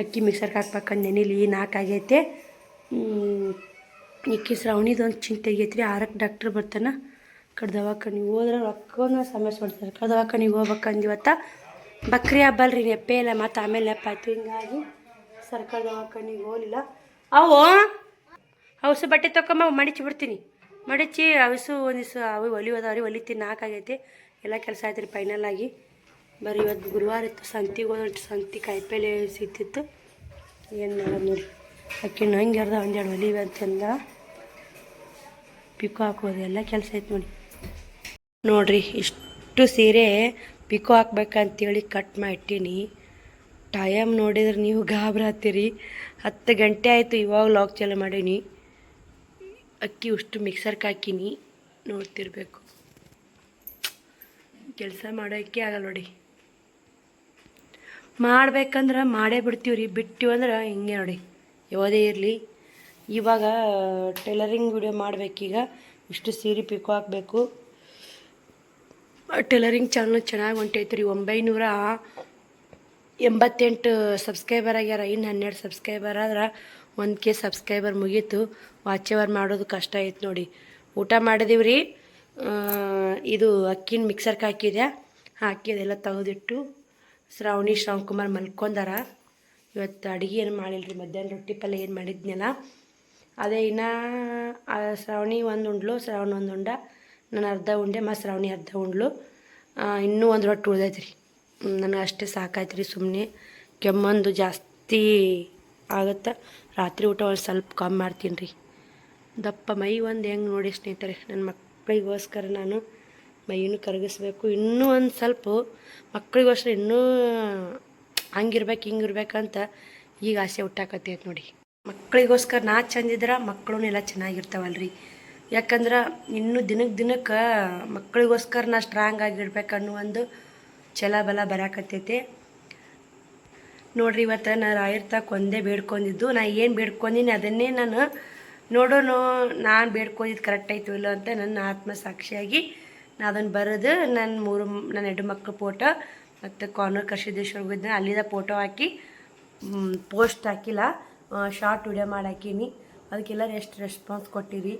ಅಕ್ಕಿ ಮಿಕ್ಸರ್ಗೆ ಹಾಕ್ಬೇಕಂದು ನೆನಿಲಿ 4 ಆಗೈತೆ. ಇಕ್ಕಿ ಶ್ರಾವಣಿದೊಂದು ಚಿಂತೆ ಆಗೈತ್ರಿ. 6ಕ್ಕೆ ಡಾಕ್ಟ್ರ್ ಬರ್ತಾನೆ. ಕಡೆ ದವಾಖಾನಿಗೆ ಹೋದ್ರೆ ರೊಕ್ಕನ ಸಮಸ್ಯೆ ಮಾಡ್ತಾರೆ. ದವಾಖಾನಿಗೆ ಹೋಗ್ಬೇಕಂದು ಇವತ್ತು ಬಕ್ರಿ ಹಬ್ಬ ಅಲ್ರಿ, ನೆಪ್ಪೇ ಇಲ್ಲ. ಮತ್ತು ಆಮೇಲೆ ನೆಪ್ಪ ಆಯ್ತು. ಹಿಂಗಾಗಿ ಸರ್ಕಾರ ದವಾಖಾನಿಗೆ ಹೋಗಲಿಲ್ಲ. ಅವಸು ಬಟ್ಟೆ ತೊಗೊಂಬ ಮಡಿಚಿ ಬಿಡ್ತೀನಿ. ಮಡಿಚಿ ಅವಸು ಒಂದಿವ್ಸ ಅವು ಹೊಲಿಯೋದವ್ರಿ, ಹೊಲಿತೀನಿ. 4 ಆಗೈತಿ. ಎಲ್ಲ ಕೆಲಸ ಆಯ್ತು ರೀ ಫೈನಲ್ ಆಗಿ. ಬರೀ ಇವತ್ತು ಗುರುವಾರ ಇತ್ತು, ಸಂತಿಗೆ ಹೋದ್ರೆ ಸಂತಿ ಕಾಯಿಪಲ್ಲೆ ಸಿಗ್ತಿತ್ತು. ಏನು ಮಾಡೋದು ನೋಡಿ. ಅಕ್ಕಿ ಹಂಗೆ ಅರ್ಧ ಒಂದೆರಡು ಹೊಲಿವೆ ಅಂತಂದ ಪಿಕೋ ಹಾಕೋದು ಎಲ್ಲ ಕೆಲಸ ಐತೆ ನೋಡ್ರಿ. ಇಷ್ಟು ಸೀರೆ ಪಿಕೋ ಹಾಕ್ಬೇಕಂತೇಳಿ ಕಟ್ ಮಾಡಿಟ್ಟೀನಿ. ಟೈಮ್ ನೋಡಿದ್ರೆ ನೀವು ಗಾಬರಾತ್ತೀರಿ. 10 ಗಂಟೆ ಆಯಿತು, ಇವಾಗ ಲಾಗ್ ಚಾಲು ಮಾಡೀನಿ. ಅಕ್ಕಿ ಅಷ್ಟು ಮಿಕ್ಸರ್ಗೆ ಹಾಕೀನಿ, ನೋಡ್ತಿರ್ಬೇಕು. ಕೆಲಸ ಮಾಡೋಕ್ಕೆ ಆಗಲ್ಲ ನೋಡಿ. ಮಾಡ್ಬೇಕಂದ್ರೆ ಮಾಡೇ ಬಿಡ್ತೀವಿ ರೀ, ಬಿಟ್ಟಿವಂದ್ರೆ ಹಿಂಗೆ ನೋಡಿ. ಯಾವುದೇ ಇರಲಿ, ಇವಾಗ ಟೈಲರಿಂಗ್ ವಿಡಿಯೋ ಮಾಡಬೇಕೀಗ. ಇಷ್ಟು ಸೀರೆ ಪಿಕೋ ಹಾಕಬೇಕು. ಟೈಲರಿಂಗ್ ಚಾನಲ್ ಚೆನ್ನಾಗಿ ಹೊಂಟೈತೆ ರೀ. 88 ಸಬ್ಸ್ಕ್ರೈಬರ್ ಆಗ್ಯಾರ. ಇನ್ನು 12 ಸಬ್ಸ್ಕ್ರೈಬರ್ ಆದ್ರೆ 1K ಸಬ್ಸ್ಕ್ರೈಬರ್ ಮುಗೀತು. ವಾಚ್ ಅವರ್ ಮಾಡೋದು ಕಷ್ಟ ಐತೆ ನೋಡಿ. ಊಟ ಮಾಡಿದೀವ್ರಿ. ಇದು ಅಕ್ಕಿನ ಮಿಕ್ಸರ್ಗೆ ಹಾಕಿ ಅದೆಲ್ಲ ತೆಗೆದಿಟ್ಟು ಶ್ರಾವಣಕುಮಾರ್ ಮಲ್ಕೊಂಡಾರ. ಇವತ್ತು ಅಡುಗೆ ಏನು ಮಾಡಿಲ್ರಿ. ಮಧ್ಯಾಹ್ನ ರೊಟ್ಟಿ ಪಲ್ಯ ಏನು ಮಾಡಿದ್ನಲ್ಲ ಅದೇ. ಇನ್ನು ಶ್ರಾವಣಿ ಒಂದು ಉಂಡ್ಲು, ಶ್ರಾವಣ ಒಂದು ಉಂಡ, ನಾನು ಅರ್ಧ ಉಂಡೆ, ಮತ್ತು ಶ್ರಾವಣಿ ಅರ್ಧ ಉಂಡ್ಲು. ಇನ್ನೂ ಒಂದು ರೊಟ್ಟಿ ಉಳ್ದೈತ್ರಿ. ನನಗೆ ಅಷ್ಟೇ ಸಾಕಾಯ್ತು ರೀ. ಸುಮ್ಮನೆ ಕೆಮ್ಮಂದು ಜಾಸ್ತಿ ಆಗುತ್ತೆ. ರಾತ್ರಿ ಊಟ ಒಂದು ಸ್ವಲ್ಪ ಕಮ್ಮಿ ಮಾಡ್ತೀನಿ ರೀ. ದಪ್ಪ ಮೈ ಒಂದು ಹೆಂಗೆ ನೋಡಿ ಸ್ನೇಹಿತರೆ, ನನ್ನ ಮಕ್ಕಳಿಗೋಸ್ಕರ ನಾನು ಮೈಯನ್ನು ಕರಗಿಸ್ಬೇಕು. ಇನ್ನೂ ಒಂದು ಸ್ವಲ್ಪ ಮಕ್ಕಳಿಗೋಸ್ಕರ ಇನ್ನೂ ಹಂಗಿರ್ಬೇಕು ಹಿಂಗಿರ್ಬೇಕಂತ ಈಗ ಆಸೆ ಹುಟ್ಟಾಕತ್ತೈತೆ ನೋಡಿ. ಮಕ್ಕಳಿಗೋಸ್ಕರ ನಾ ಚಂದಿದ್ರೆ ಮಕ್ಕಳು ಎಲ್ಲ ಚೆನ್ನಾಗಿರ್ತಾವಲ್ರಿ. ಯಾಕಂದ್ರೆ ಇನ್ನೂ ದಿನಕ್ಕೆ ಮಕ್ಕಳಿಗೋಸ್ಕರ ನಾ ಸ್ಟ್ರಾಂಗ್ ಆಗಿರ್ಬೇಕನ್ನೋ ಒಂದು ಛಲ ಬಲ ಬರಾಕತ್ತೈತೆ ನೋಡ್ರಿ. ಇವತ್ತು ನಾನು ರಾಯರ್ ಒಂದೇ ಬೇಡ್ಕೊಂಡಿದ್ದು. ನಾ ಏನು ಬೇಡ್ಕೊಂಡಿನಿ ಅದನ್ನೇ ನಾನು ನೋಡೋಣ, ನಾನು ಬೇಡ್ಕೊಂಡಿದ್ದು ಕರೆಕ್ಟ್ ಆಯ್ತು ಇಲ್ಲ ಅಂತ ನನ್ನ ಆತ್ಮಸಾಕ್ಷಿಯಾಗಿ ನಾ ಅದನ್ನು ಬರೆದು ನನ್ನ 2 ಮಕ್ಕಳು ಫೋಟೋ ಮತ್ತು ಕಾರ್ನರ್ ಕರ್ಸಿದ್ದೇಶ್ವರ ಹೋಗಿದ್ದೆ ಅಲ್ಲಿದ ಫೋಟೋ ಹಾಕಿ ಪೋಸ್ಟ್ ಹಾಕಿಲ್ಲ, ಶಾರ್ಟ್ ವಿಡಿಯೋ ಮಾಡಿ ಹಾಕೀನಿ. ಅದಕ್ಕೆಲ್ಲರೂ ಎಷ್ಟು ರೆಸ್ಪಾನ್ಸ್ ಕೊಟ್ಟಿರಿ,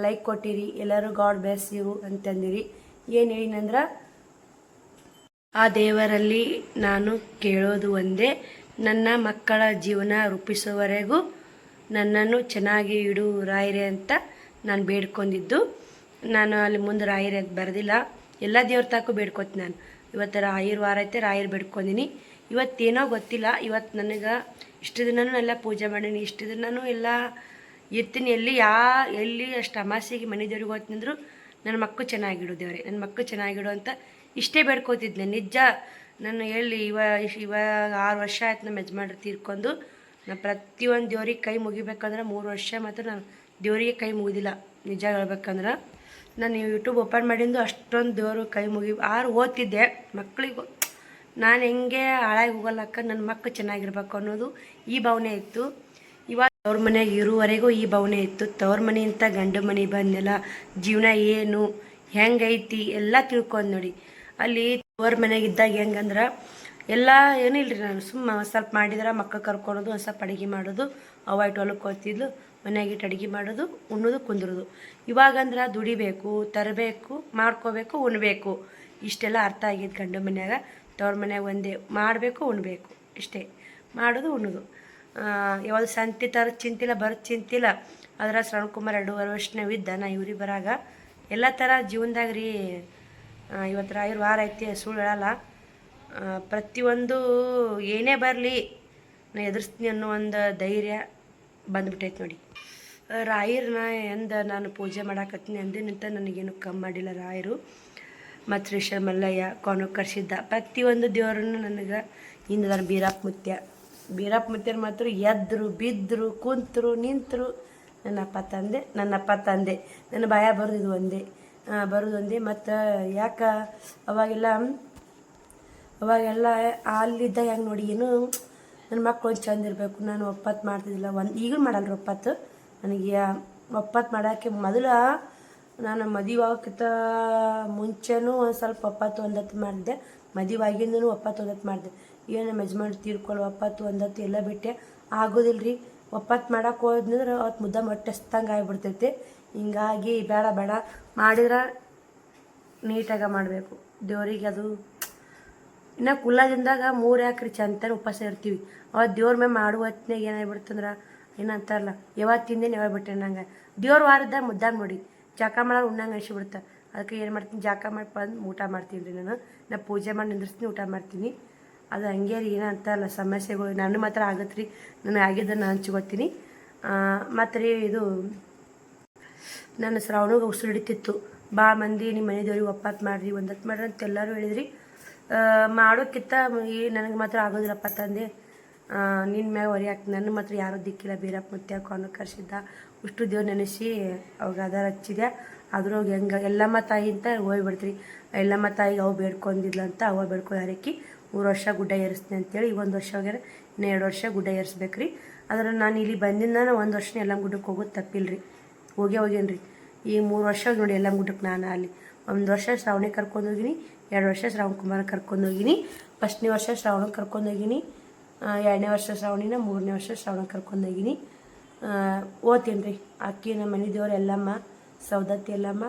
ಲೈಕ್ ಕೊಟ್ಟಿರಿ. ಎಲ್ಲರೂ ಗಾಡ್ ಬ್ಲೆಸ್ ಯು ಅಂತಂದಿರಿ. ಏನು ಹೇಳಿನಂದ್ರೆ ಆ ದೇವರಲ್ಲಿ ನಾನು ಕೇಳೋದು ಒಂದೇ, ನನ್ನ ಮಕ್ಕಳ ಜೀವನ ರೂಪಿಸುವವರೆಗೂ ನನ್ನನ್ನು ಚೆನ್ನಾಗಿ ಇಡು ರಾಯರೇ ಅಂತ ನಾನು ಬೇಡ್ಕೊಂಡಿದ್ದು. ನಾನು ಅಲ್ಲಿ ಮುಂದೆ ರಾಯರೇ ಅಂತ ಬರೆದಿಲ್ಲ, ಎಲ್ಲ ದೇವ್ರ ತಾಕು ಬೇಡ್ಕೊತೀನಿ ನಾನು. ಇವತ್ತು ರಾಯರ ವಾರ ಐತೆ, ರಾಯರು ಬೇಡ್ಕೊಂಡಿನಿ. ಇವತ್ತೇನೋ ಗೊತ್ತಿಲ್ಲ, ಇವತ್ತು ನನಗೆ ಇಷ್ಟು ದಿನವೂ ಎಲ್ಲ ಪೂಜೆ ಮಾಡೀನಿ, ಇಷ್ಟು ದಿನವೂ ಎಲ್ಲ ಇರ್ತೀನಿ. ಎಲ್ಲಿ ಅಷ್ಟು ಅಮಾಸೆಗೆ ಮನೆ ದೇವ್ರಿಗೆ ಹೋಗ್ತೀನಂದ್ರು ನನ್ನ ಮಕ್ಕಳು ಚೆನ್ನಾಗಿಡು ದೇವ್ರೆ, ನನ್ನ ಮಕ್ಕಳು ಚೆನ್ನಾಗಿಡು ಅಂತ ಇಷ್ಟೇ ಬೇಡ್ಕೋತಿದ್ದೆ. ನಿಜ ನಾನು ಇವಾಗ 6 ವರ್ಷ ಆಯ್ತು ನಮ್ಮ ಯಜಮಾನ್ರು ತೀರ್ಕೊಂಡು. ನಾನು ಪ್ರತಿಯೊಂದು ದೇವ್ರಿಗೆ ಕೈ ಮುಗಿಬೇಕಂದ್ರೆ 3 ವರ್ಷ ಮಾತ್ರ ನಾನು ದೇವರಿಗೆ ಕೈ ಮುಗಿದಿಲ್ಲ. ನಿಜ ಹೇಳ್ಬೇಕಂದ್ರೆ ನಾನು ಯೂಟ್ಯೂಬ್ ಓಪನ್ ಮಾಡಿದ್ದು ಅಷ್ಟೊಂದು ದೇವರು ಕೈ ಮುಗಿ 6 ಓದ್ತಿದ್ದೆ. ಮಕ್ಕಳಿಗೂ ನಾನು ಹೆಂಗೆ ಹಾಳಾಗಿ ಹೋಗಲ್ಲಕ್ಕ, ನನ್ನ ಮಕ್ಕಳು ಚೆನ್ನಾಗಿರ್ಬೇಕು ಅನ್ನೋದು ಈ ಭಾವನೆ ಇತ್ತು. ಇವಾಗ ತವ್ರ ಮನೆಯಾಗ ಇರುವವರೆಗೂ ಈ ಭಾವನೆ ಇತ್ತು. ತವ್ರ ಮನೆಯಿಂದ ಗಂಡು ಮನೆ ಬಂದೆಲ್ಲ ಜೀವನ ಏನು ಹೆಂಗೈತಿ ಎಲ್ಲ ತಿಳ್ಕೊಂಡು ನೋಡಿ. ಅಲ್ಲಿ ತವ್ರ ಮನೆಯಾಗಿದ್ದಾಗ ಹೆಂಗಂದ್ರೆ ಎಲ್ಲ ಏನಿಲ್ಲ ರೀ, ನಾನು ಸ್ವಲ್ಪ ಮಾಡಿದ್ರೆ ಮಕ್ಕಳು ಕರ್ಕೊಳೋದು, ಒಂದು ಸ್ವಲ್ಪ ಅಡುಗೆ ಮಾಡೋದು, ಅವಾಯ್ತು ಹೊಲಕ್ಕೆ ಹೋಗ್ತಿದ್ಲು, ಮನೆಯಾಗಿಟ್ಟು ಅಡುಗೆ ಮಾಡೋದು, ಉಣ್ಣೋದು, ಕುಂದ್ರೋದು. ಇವಾಗಂದ್ರೆ ದುಡಿಬೇಕು, ತರಬೇಕು, ಮಾಡ್ಕೋಬೇಕು, ಉಣ್ಬೇಕು, ಇಷ್ಟೆಲ್ಲ ಅರ್ಥ ಆಗಿದ್ದು ಗಂಡು ಮನ್ಯಾಗ. ತವ್ರ ಮನ್ಯಾಗ ಒಂದೇ ಮಾಡಬೇಕು, ಉಣ್ಬೇಕು, ಇಷ್ಟೇ ಮಾಡೋದು ಉಣ್ಣೋದು. ಯಾವುದು ಸಂತಿ ತರೋದು ಚಿಂತಿಲ್ಲ, ಬರೋದು ಚಿಂತಿಲ್ಲ. ಅದ್ರ ಶ್ರವಣಕುಮಾರ್ 2.5 ವರ್ಷ ನಾವಿದ್ದ ನಾ ಇವ್ರಿಗೆ ಬರಾಗ ಎಲ್ಲ ಥರ ಜೀವನದಾಗ ರೀ. ಇವತ್ತು ರಾಯರ ವಾರ ಐತಿ, ಸುಳ್ಳು ಹೇಳಲ್ಲ. ಪ್ರತಿಯೊಂದು ಏನೇ ಬರಲಿ ನಾ ಎದುರಿಸ್ತೀನಿ ಅನ್ನೋ ಒಂದು ಧೈರ್ಯ ಬಂದ್ಬಿಟ್ಟೈತೆ ನೋಡಿ. ರಾಯರನ್ನ ನಾನು ಪೂಜೆ ಮಾಡಾಕತ್ತೀನಿ ಅಂದಿನಿಂತ ನನಗೇನು ಕಮ್ಮಿ ಮಾಡಿಲ್ಲ ರಾಯರು. ಮತ್ತು ಶ್ರೀ ಮಲ್ಲಯ್ಯ ಕೊನು ಕರ್ಸಿದ್ದ ಪ್ರತಿಯೊಂದು ದೇವರನ್ನು ನನಗೆ ಹಿಂದೆ ಬೀರಪ್ಪ ಮುತ್ಯರು ಮಾತ್ರ ಎದ್ರು ಬಿದ್ದರು ಕುಂತರು ನಿಂತರು ನನ್ನಪ್ಪ ತಂದೆ ನನ್ನ ಭಯ ಬರೋದು ಒಂದೇ. ಮತ್ತು ಯಾಕೆ ಅವಾಗೆಲ್ಲ ಅಲ್ಲಿದ್ದ ಹೆಂಗೆ ನೋಡಿ, ಏನು ನನ್ನ ಮಕ್ಕಳು ಒಂದು ಚಂದ ಇರಬೇಕು. ನಾನು ಒಪ್ಪತ್ತು ಮಾಡ್ತಿದ್ದಿಲ್ಲ, ಈಗಲೂ ಮಾಡಲ್ರಿ ಒಪ್ಪತ್ತು. ನನಗೆ ಒಪ್ಪತ್ತು ಮಾಡೋಕ್ಕೆ ಮೊದಲು ನಾನು ಮದುವೆ ಆಗೋಕ್ಕಿಂತ ಮುಂಚೆನೂ ಒಂದು ಸ್ವಲ್ಪ ಒಪ್ಪತ್ತು ಒಂದತ್ತು ಮಾಡಿದ್ದೆ. ಮದುವೆ ಆಗಿಂದನೂ ಒಪ್ಪತ್ತು ಒಂದತ್ತು ಮಾಡಿದೆ. ಏನು ನಮ್ಮ ಯಜಮಾನ್ರು ತೀರ್ಕೊಳ್ಳೋ ಒಪ್ಪತ್ತು ಒಂದತ್ತು ಎಲ್ಲ ಬಿಟ್ಟೆ. ಆಗೋದಿಲ್ಲ ರೀ, ಒಪ್ಪತ್ತು ಮಾಡೋಕೆ ಹೋದ್ನಂದ್ರೆ ಅವತ್ತು ಮುದ್ದೆ ಮೊಟ್ಟೆಸ್ತಂಗೆ ಆಗಿಬಿಡ್ತೈತೆ. ಹಿಂಗಾಗಿ ಬೇಡ ಮಾಡಿದ್ರೆ ನೀಟಾಗಿ ಮಾಡಬೇಕು ದೇವ್ರಿಗೆ. ಅದು ಇನ್ನು ಕುಲ್ಲದಿಂದಾಗ 3 ಯಾಕ್ರಿ ಚಂತನ ಉಪವಾಸ ಇರ್ತೀವಿ. ಅವತ್ತು ದೇವ್ರ ಮೇಲೆ ಮಾಡುವ ಹೊತ್ತಿನಾಗ ಏನಾಗ್ಬಿಡ್ತಂದ್ರೆ ಏನಂತಾರಲ್ಲ, ಯಾವತ್ತಿಂದೇನು ಯಾವಾಗ ಬಿಟ್ಟೆ ನಂಗೆ ದೇವ್ರ ವಾರದಾಗ ಮುದ್ದಾಗ ನೋಡಿ ಜಾಕ ಮಾಡೋರು ಉಣ್ಣಂಗೆ ಅನಿಸ್ಬಿಡ್ತಾ. ಅದಕ್ಕೆ ಏನು ಮಾಡ್ತೀನಿ, ಜಾಕ ಮಾಡಿ ಬಂದು ಊಟ ಮಾಡ್ತೀನಿ ರೀ. ನಾನು ಪೂಜೆ ಮಾಡಿ ನಿಂದಿರ್ಸ್ತೀನಿ, ಊಟ ಮಾಡ್ತೀನಿ. ಅದು ಹಂಗೆ ರೀ, ಏನಂತಾರಲ್ಲ ಸಮಸ್ಯೆಗಳು ನನ್ನ ಮಾತ್ರ ಆಗತ್ತೆ ರೀ. ನನಗೆ ಆಗಿದ್ದನ್ನು ನಾನು ಹಂಚ್ಕೋತೀನಿ. ಮತ್ತು ರೀ ಇದು ನನ್ನ ಶ್ರಾವಣಿಗೆ ಉಸಿರು ಹಿಡಿತಿತ್ತು. ಭಾಳ ಮಂದಿ ನಿಮ್ಮ ಮನೆ ದೇವ್ರಿಗೆ ಒಪ್ಪತ್ತು ಮಾಡಿರಿ, ಒಂದತ್ತು ಮಾಡ್ರಿ ಅಂತ ಎಲ್ಲರೂ ಹೇಳಿದ್ರಿ. ಮಾಡೋಕ್ಕಿಂತ ನನಗೆ ಮಾತ್ರ ಆಗೋದಿಲ್ಲಪ್ಪ ತಂದೆ, ನಿನ್ನ ಮ್ಯಾಗ ಹೊರಿಯಾಕೆ ನನ್ನ ಮಾತ್ರ ಯಾರೂ ದಿಕ್ಕಿಲ್ಲ. ಬೀರಪ್ಪ ಮುತ್ಯ ಕೊನು ಕರ್ಸಿದ್ದ ಅಷ್ಟು ದೇವ್ರು ನೆನೆಸಿ ಅವಾಗ ಆಧಾರ ಹಚ್ಚಿದೆ. ಅದ್ರಾಗ ಹೆಂಗೆ ಎಲ್ಲಮ್ಮ ತಾಯಿ ಅಂತ ಹೋಗ್ಬಿಡ್ತೀರಿ. ಎಲ್ಲಮ್ಮ ತಾಯಿಗೆ ಅವು ಬೇಡ್ಕೊಂಡಿದ್ಲ ಅಂತ ಅವ ಬೇಡ್ಕೊಂಡು ಹರಕಿ 3 ವರ್ಷ ಗುಡ್ಡ ಏರಿಸ್ತೀನಿ ಅಂತೇಳಿ. 1 ವರ್ಷ ಹೋಗ್ಯಾರ, ಇನ್ನು 2 ವರ್ಷ ಗುಡ್ಡ ಏರಿಸ್ಬೇಕು ರೀ. ಆದ್ರೆ ನಾನು ಇಲ್ಲಿ ಬಂದಿಂದ 1 ವರ್ಷ ಎಲ್ಲಮ್ಮ ಗುಡ್ಡಕ್ಕೆ ಹೋಗೋದು ತಪ್ಪಿಲ್ಲ ರೀ, ಹೋಗೇನ್ರಿ. ಈ 3 ವರ್ಷ ನೋಡಿ ಎಲ್ಲಮ್ಮ ಗುಡ್ಡಕ್ಕೆ ನಾನು ಅಲ್ಲಿ 1 ವರ್ಷ ಶ್ರಾವಣಿ ಕರ್ಕೊಂಡು ಹೋಗಿನಿ, 2 ವರ್ಷ ಶ್ರಾವಣ ಕುಮಾರ ಕರ್ಕೊಂಡೋಗಿನಿ. ಫಸ್ಟ್ನೇ ವರ್ಷ ಶ್ರಾವಣ ಕರ್ಕೊಂಡೋಗಿನಿ, 2ನೇ ವರ್ಷ ಶ್ರಾವಣಿನ, 3ನೇ ವರ್ಷ ಶ್ರಾವಣ ಕರ್ಕೊಂಡೋಗಿನಿ. ಓದ್ತೀನಿ ರೀ. ಅಕ್ಕಿ ನಮ್ಮ ಮನೆ ದೇವ್ರು ಎಲ್ಲಮ್ಮ, ಸೌದತ್ತಿ ಎಲ್ಲಮ್ಮ,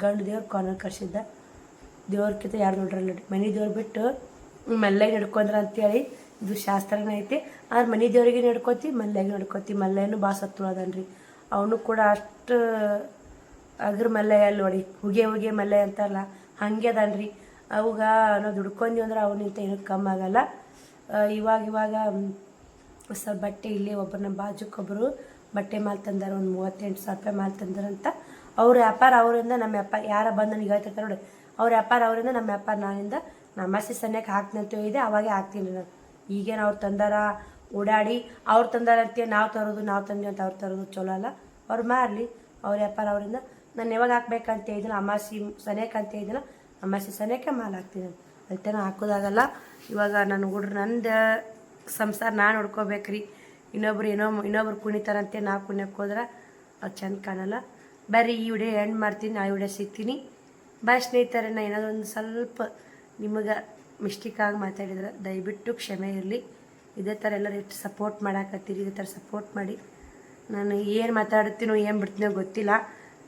ಗಂಡು ದೇವ್ರು ಕಾರ್ನರ್ ಕರ್ಸಿದ್ದ. ದೇವ್ರಕ್ಕಿಂತ ಯಾರು ನೋಡ್ರಲ್ಲ ರೀ. ಮನೆ ದೇವ್ರು ಬಿಟ್ಟು ಮಲ್ಲೆಗೆ ನಡ್ಕೊಂಡ್ರ ಅಂತೇಳಿ ಇದು ಶಾಸ್ತ್ರನೇ ಐತಿ. ಆದ್ರೆ ಮನೆ ದೇವ್ರಿಗೆ ನಡ್ಕೋತಿ, ಮಲ್ಲೆಗೆ ನಡ್ಕೋತಿ. ಮಲ್ಲೆನೂ ಭಾಳ ಸತ್ತು ಅದನ್ರಿ. ಅವನು ಕೂಡ ಅಷ್ಟು ಅಗ್ರ ಮಲ್ಲೆ ಅಲ್ಲಿ ನೋಡಿ, ಹುಗೆ ಮಲ್ಲೆ ಅಂತಲ್ಲ ಹಾಗೆ ಅದನ್ರಿ. ಅವಾಗ ನಾವು ದುಡ್ಕೊಂಡ್ವಿ ಅಂದ್ರೆ ಅವನಿಂತ ಏನೂ ಕಮ್ಮಿ ಆಗಲ್ಲ. ಇವಾಗ ಸ್ವಲ್ಪ ಬಟ್ಟೆ ಇಲ್ಲಿ ಒಬ್ಬರು ನಮ್ಮ ಬಾಜುಕೊಬ್ಬರು ಬಟ್ಟೆ ಮಾಲ್ ತಂದಾರ, ಒಂದು 38,000 ರೂಪಾಯಿ ಮಾಲ್ ತಂದಾರಂತ. ಅವ್ರ ವ್ಯಾಪಾರ ಅವರಿಂದ ನಮ್ಮ ವ್ಯಾಪಾರ, ಯಾರ ಬಂದು ನನಗೆ ಹೇಳ್ತಿರ್ತಾರೆ ನೋಡಿ, ಅವ್ರ ವ್ಯಾಪಾರ ಅವರಿಂದ ನಮ್ಮ ವ್ಯಾಪಾರ ನಾನಿಂದ. ನಮ್ಮಸಿ ಸನ್ಯಕ್ಕೆ ಹಾಕ್ತೀನಿ ಅಂತ ಇದೆ, ಅವಾಗೇ ಹಾಕ್ತೀನಿ ನಾನು. ಈಗೇನು ಅವ್ರು ತಂದಾರ ಓಡಾಡಿ ಅವ್ರು ತಂದಾರ ಅಂತೇಳಿ ನಾವು ತರೋದು, ನಾವು ತಂದ್ವಿ ಅಂತ ಅವ್ರು ತರೋದು ಚಲೋ ಅಲ್ಲ. ಅವ್ರು ಮಾರಲಿ, ಅವ್ರ ವ್ಯಾಪಾರ ಅವರಿಂದ. ನಾನು ಯಾವಾಗ ಹಾಕ್ಬೇಕಂತ ಹೇಳಿದಿಲ್ಲ, ಅಮಾಸಿ ಸನ್ಯಕ್ಕೆ ಅಂತ ಹೇಳಿದಿಲ್ಲ, ಅಮಾಸಿ ಸನ್ಯಕ್ಕೆ ಮಾಲ್ ಹಾಕ್ತೀನಿ. ಅದಕ್ಕೆ ಹಾಕೋದಾಗಲ್ಲ. ಇವಾಗ ನಾನು ಹುಡ್ರು ನಂದು ಸಂಸಾರ ನಾನು ನೋಡ್ಕೋಬೇಕ್ರಿ. ಇನ್ನೊಬ್ರು ಕುಣಿತಾರಂತೆ ನಾವು ಕುಣಿಯಕ್ಕೆ ಹೋದ್ರೆ ಅದು ಚೆಂದ ಕಾಣಲ್ಲ. ಬರ್ರಿ, ಈ ವಿಡಿಯೋ ಎಂಡ್ ಮಾಡ್ತೀನಿ, ಆ ವಿಡಿಯೋ ಸಿಗ್ತೀನಿ. ಬಾಯ್ ಸ್ನೇಹಿತರೆ. ನಾನು ಏನಾದರೂ ಒಂದು ಸ್ವಲ್ಪ ನಿಮಗೆ ಮಿಸ್ಟೇಕಾಗಿ ಮಾತಾಡಿದ್ರೆ ದಯವಿಟ್ಟು ಕ್ಷಮೆ ಇರಲಿ. ಇದೇ ಥರ ಎಲ್ಲರೂ ಎಷ್ಟು ಸಪೋರ್ಟ್ ಮಾಡಾಕತ್ತೀರಿ, ಇದೇ ಥರ ಸಪೋರ್ಟ್ ಮಾಡಿ. ನಾನು ಏನು ಮಾತಾಡ್ತೀನೋ ಏನು ಬಿಡ್ತೀನೋ ಗೊತ್ತಿಲ್ಲ.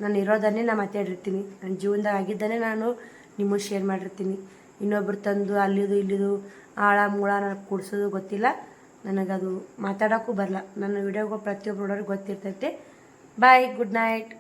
ನಾನು ಇರೋದನ್ನೇ ನಾನು ಮಾತಾಡಿರ್ತೀನಿ. ನನ್ನ ಜೀವನದಾಗ ಆಗಿದ್ದನ್ನೇ ನಾನು ನಿಮಗೆ ಶೇರ್ ಮಾಡಿರ್ತೀನಿ. ಇನ್ನೊಬ್ರು ತಂದು ಅಲ್ಲಿದು ಇಲ್ಲಿದು ಆಳ ಮೂಳ ನನಗೆ ಕೂಡಿಸೋದು ಗೊತ್ತಿಲ್ಲ. ನನಗದು ಮಾತಾಡೋಕ್ಕೂ ಬರಲ್ಲ. ನನ್ನ ವಿಡಿಯೋಗಳು ಪ್ರತಿಯೊಬ್ಬರು ನೋಡೋರಿಗೆ ಗೊತ್ತಿರ್ತೈತೆ. ಬಾಯ್, ಗುಡ್ ನೈಟ್.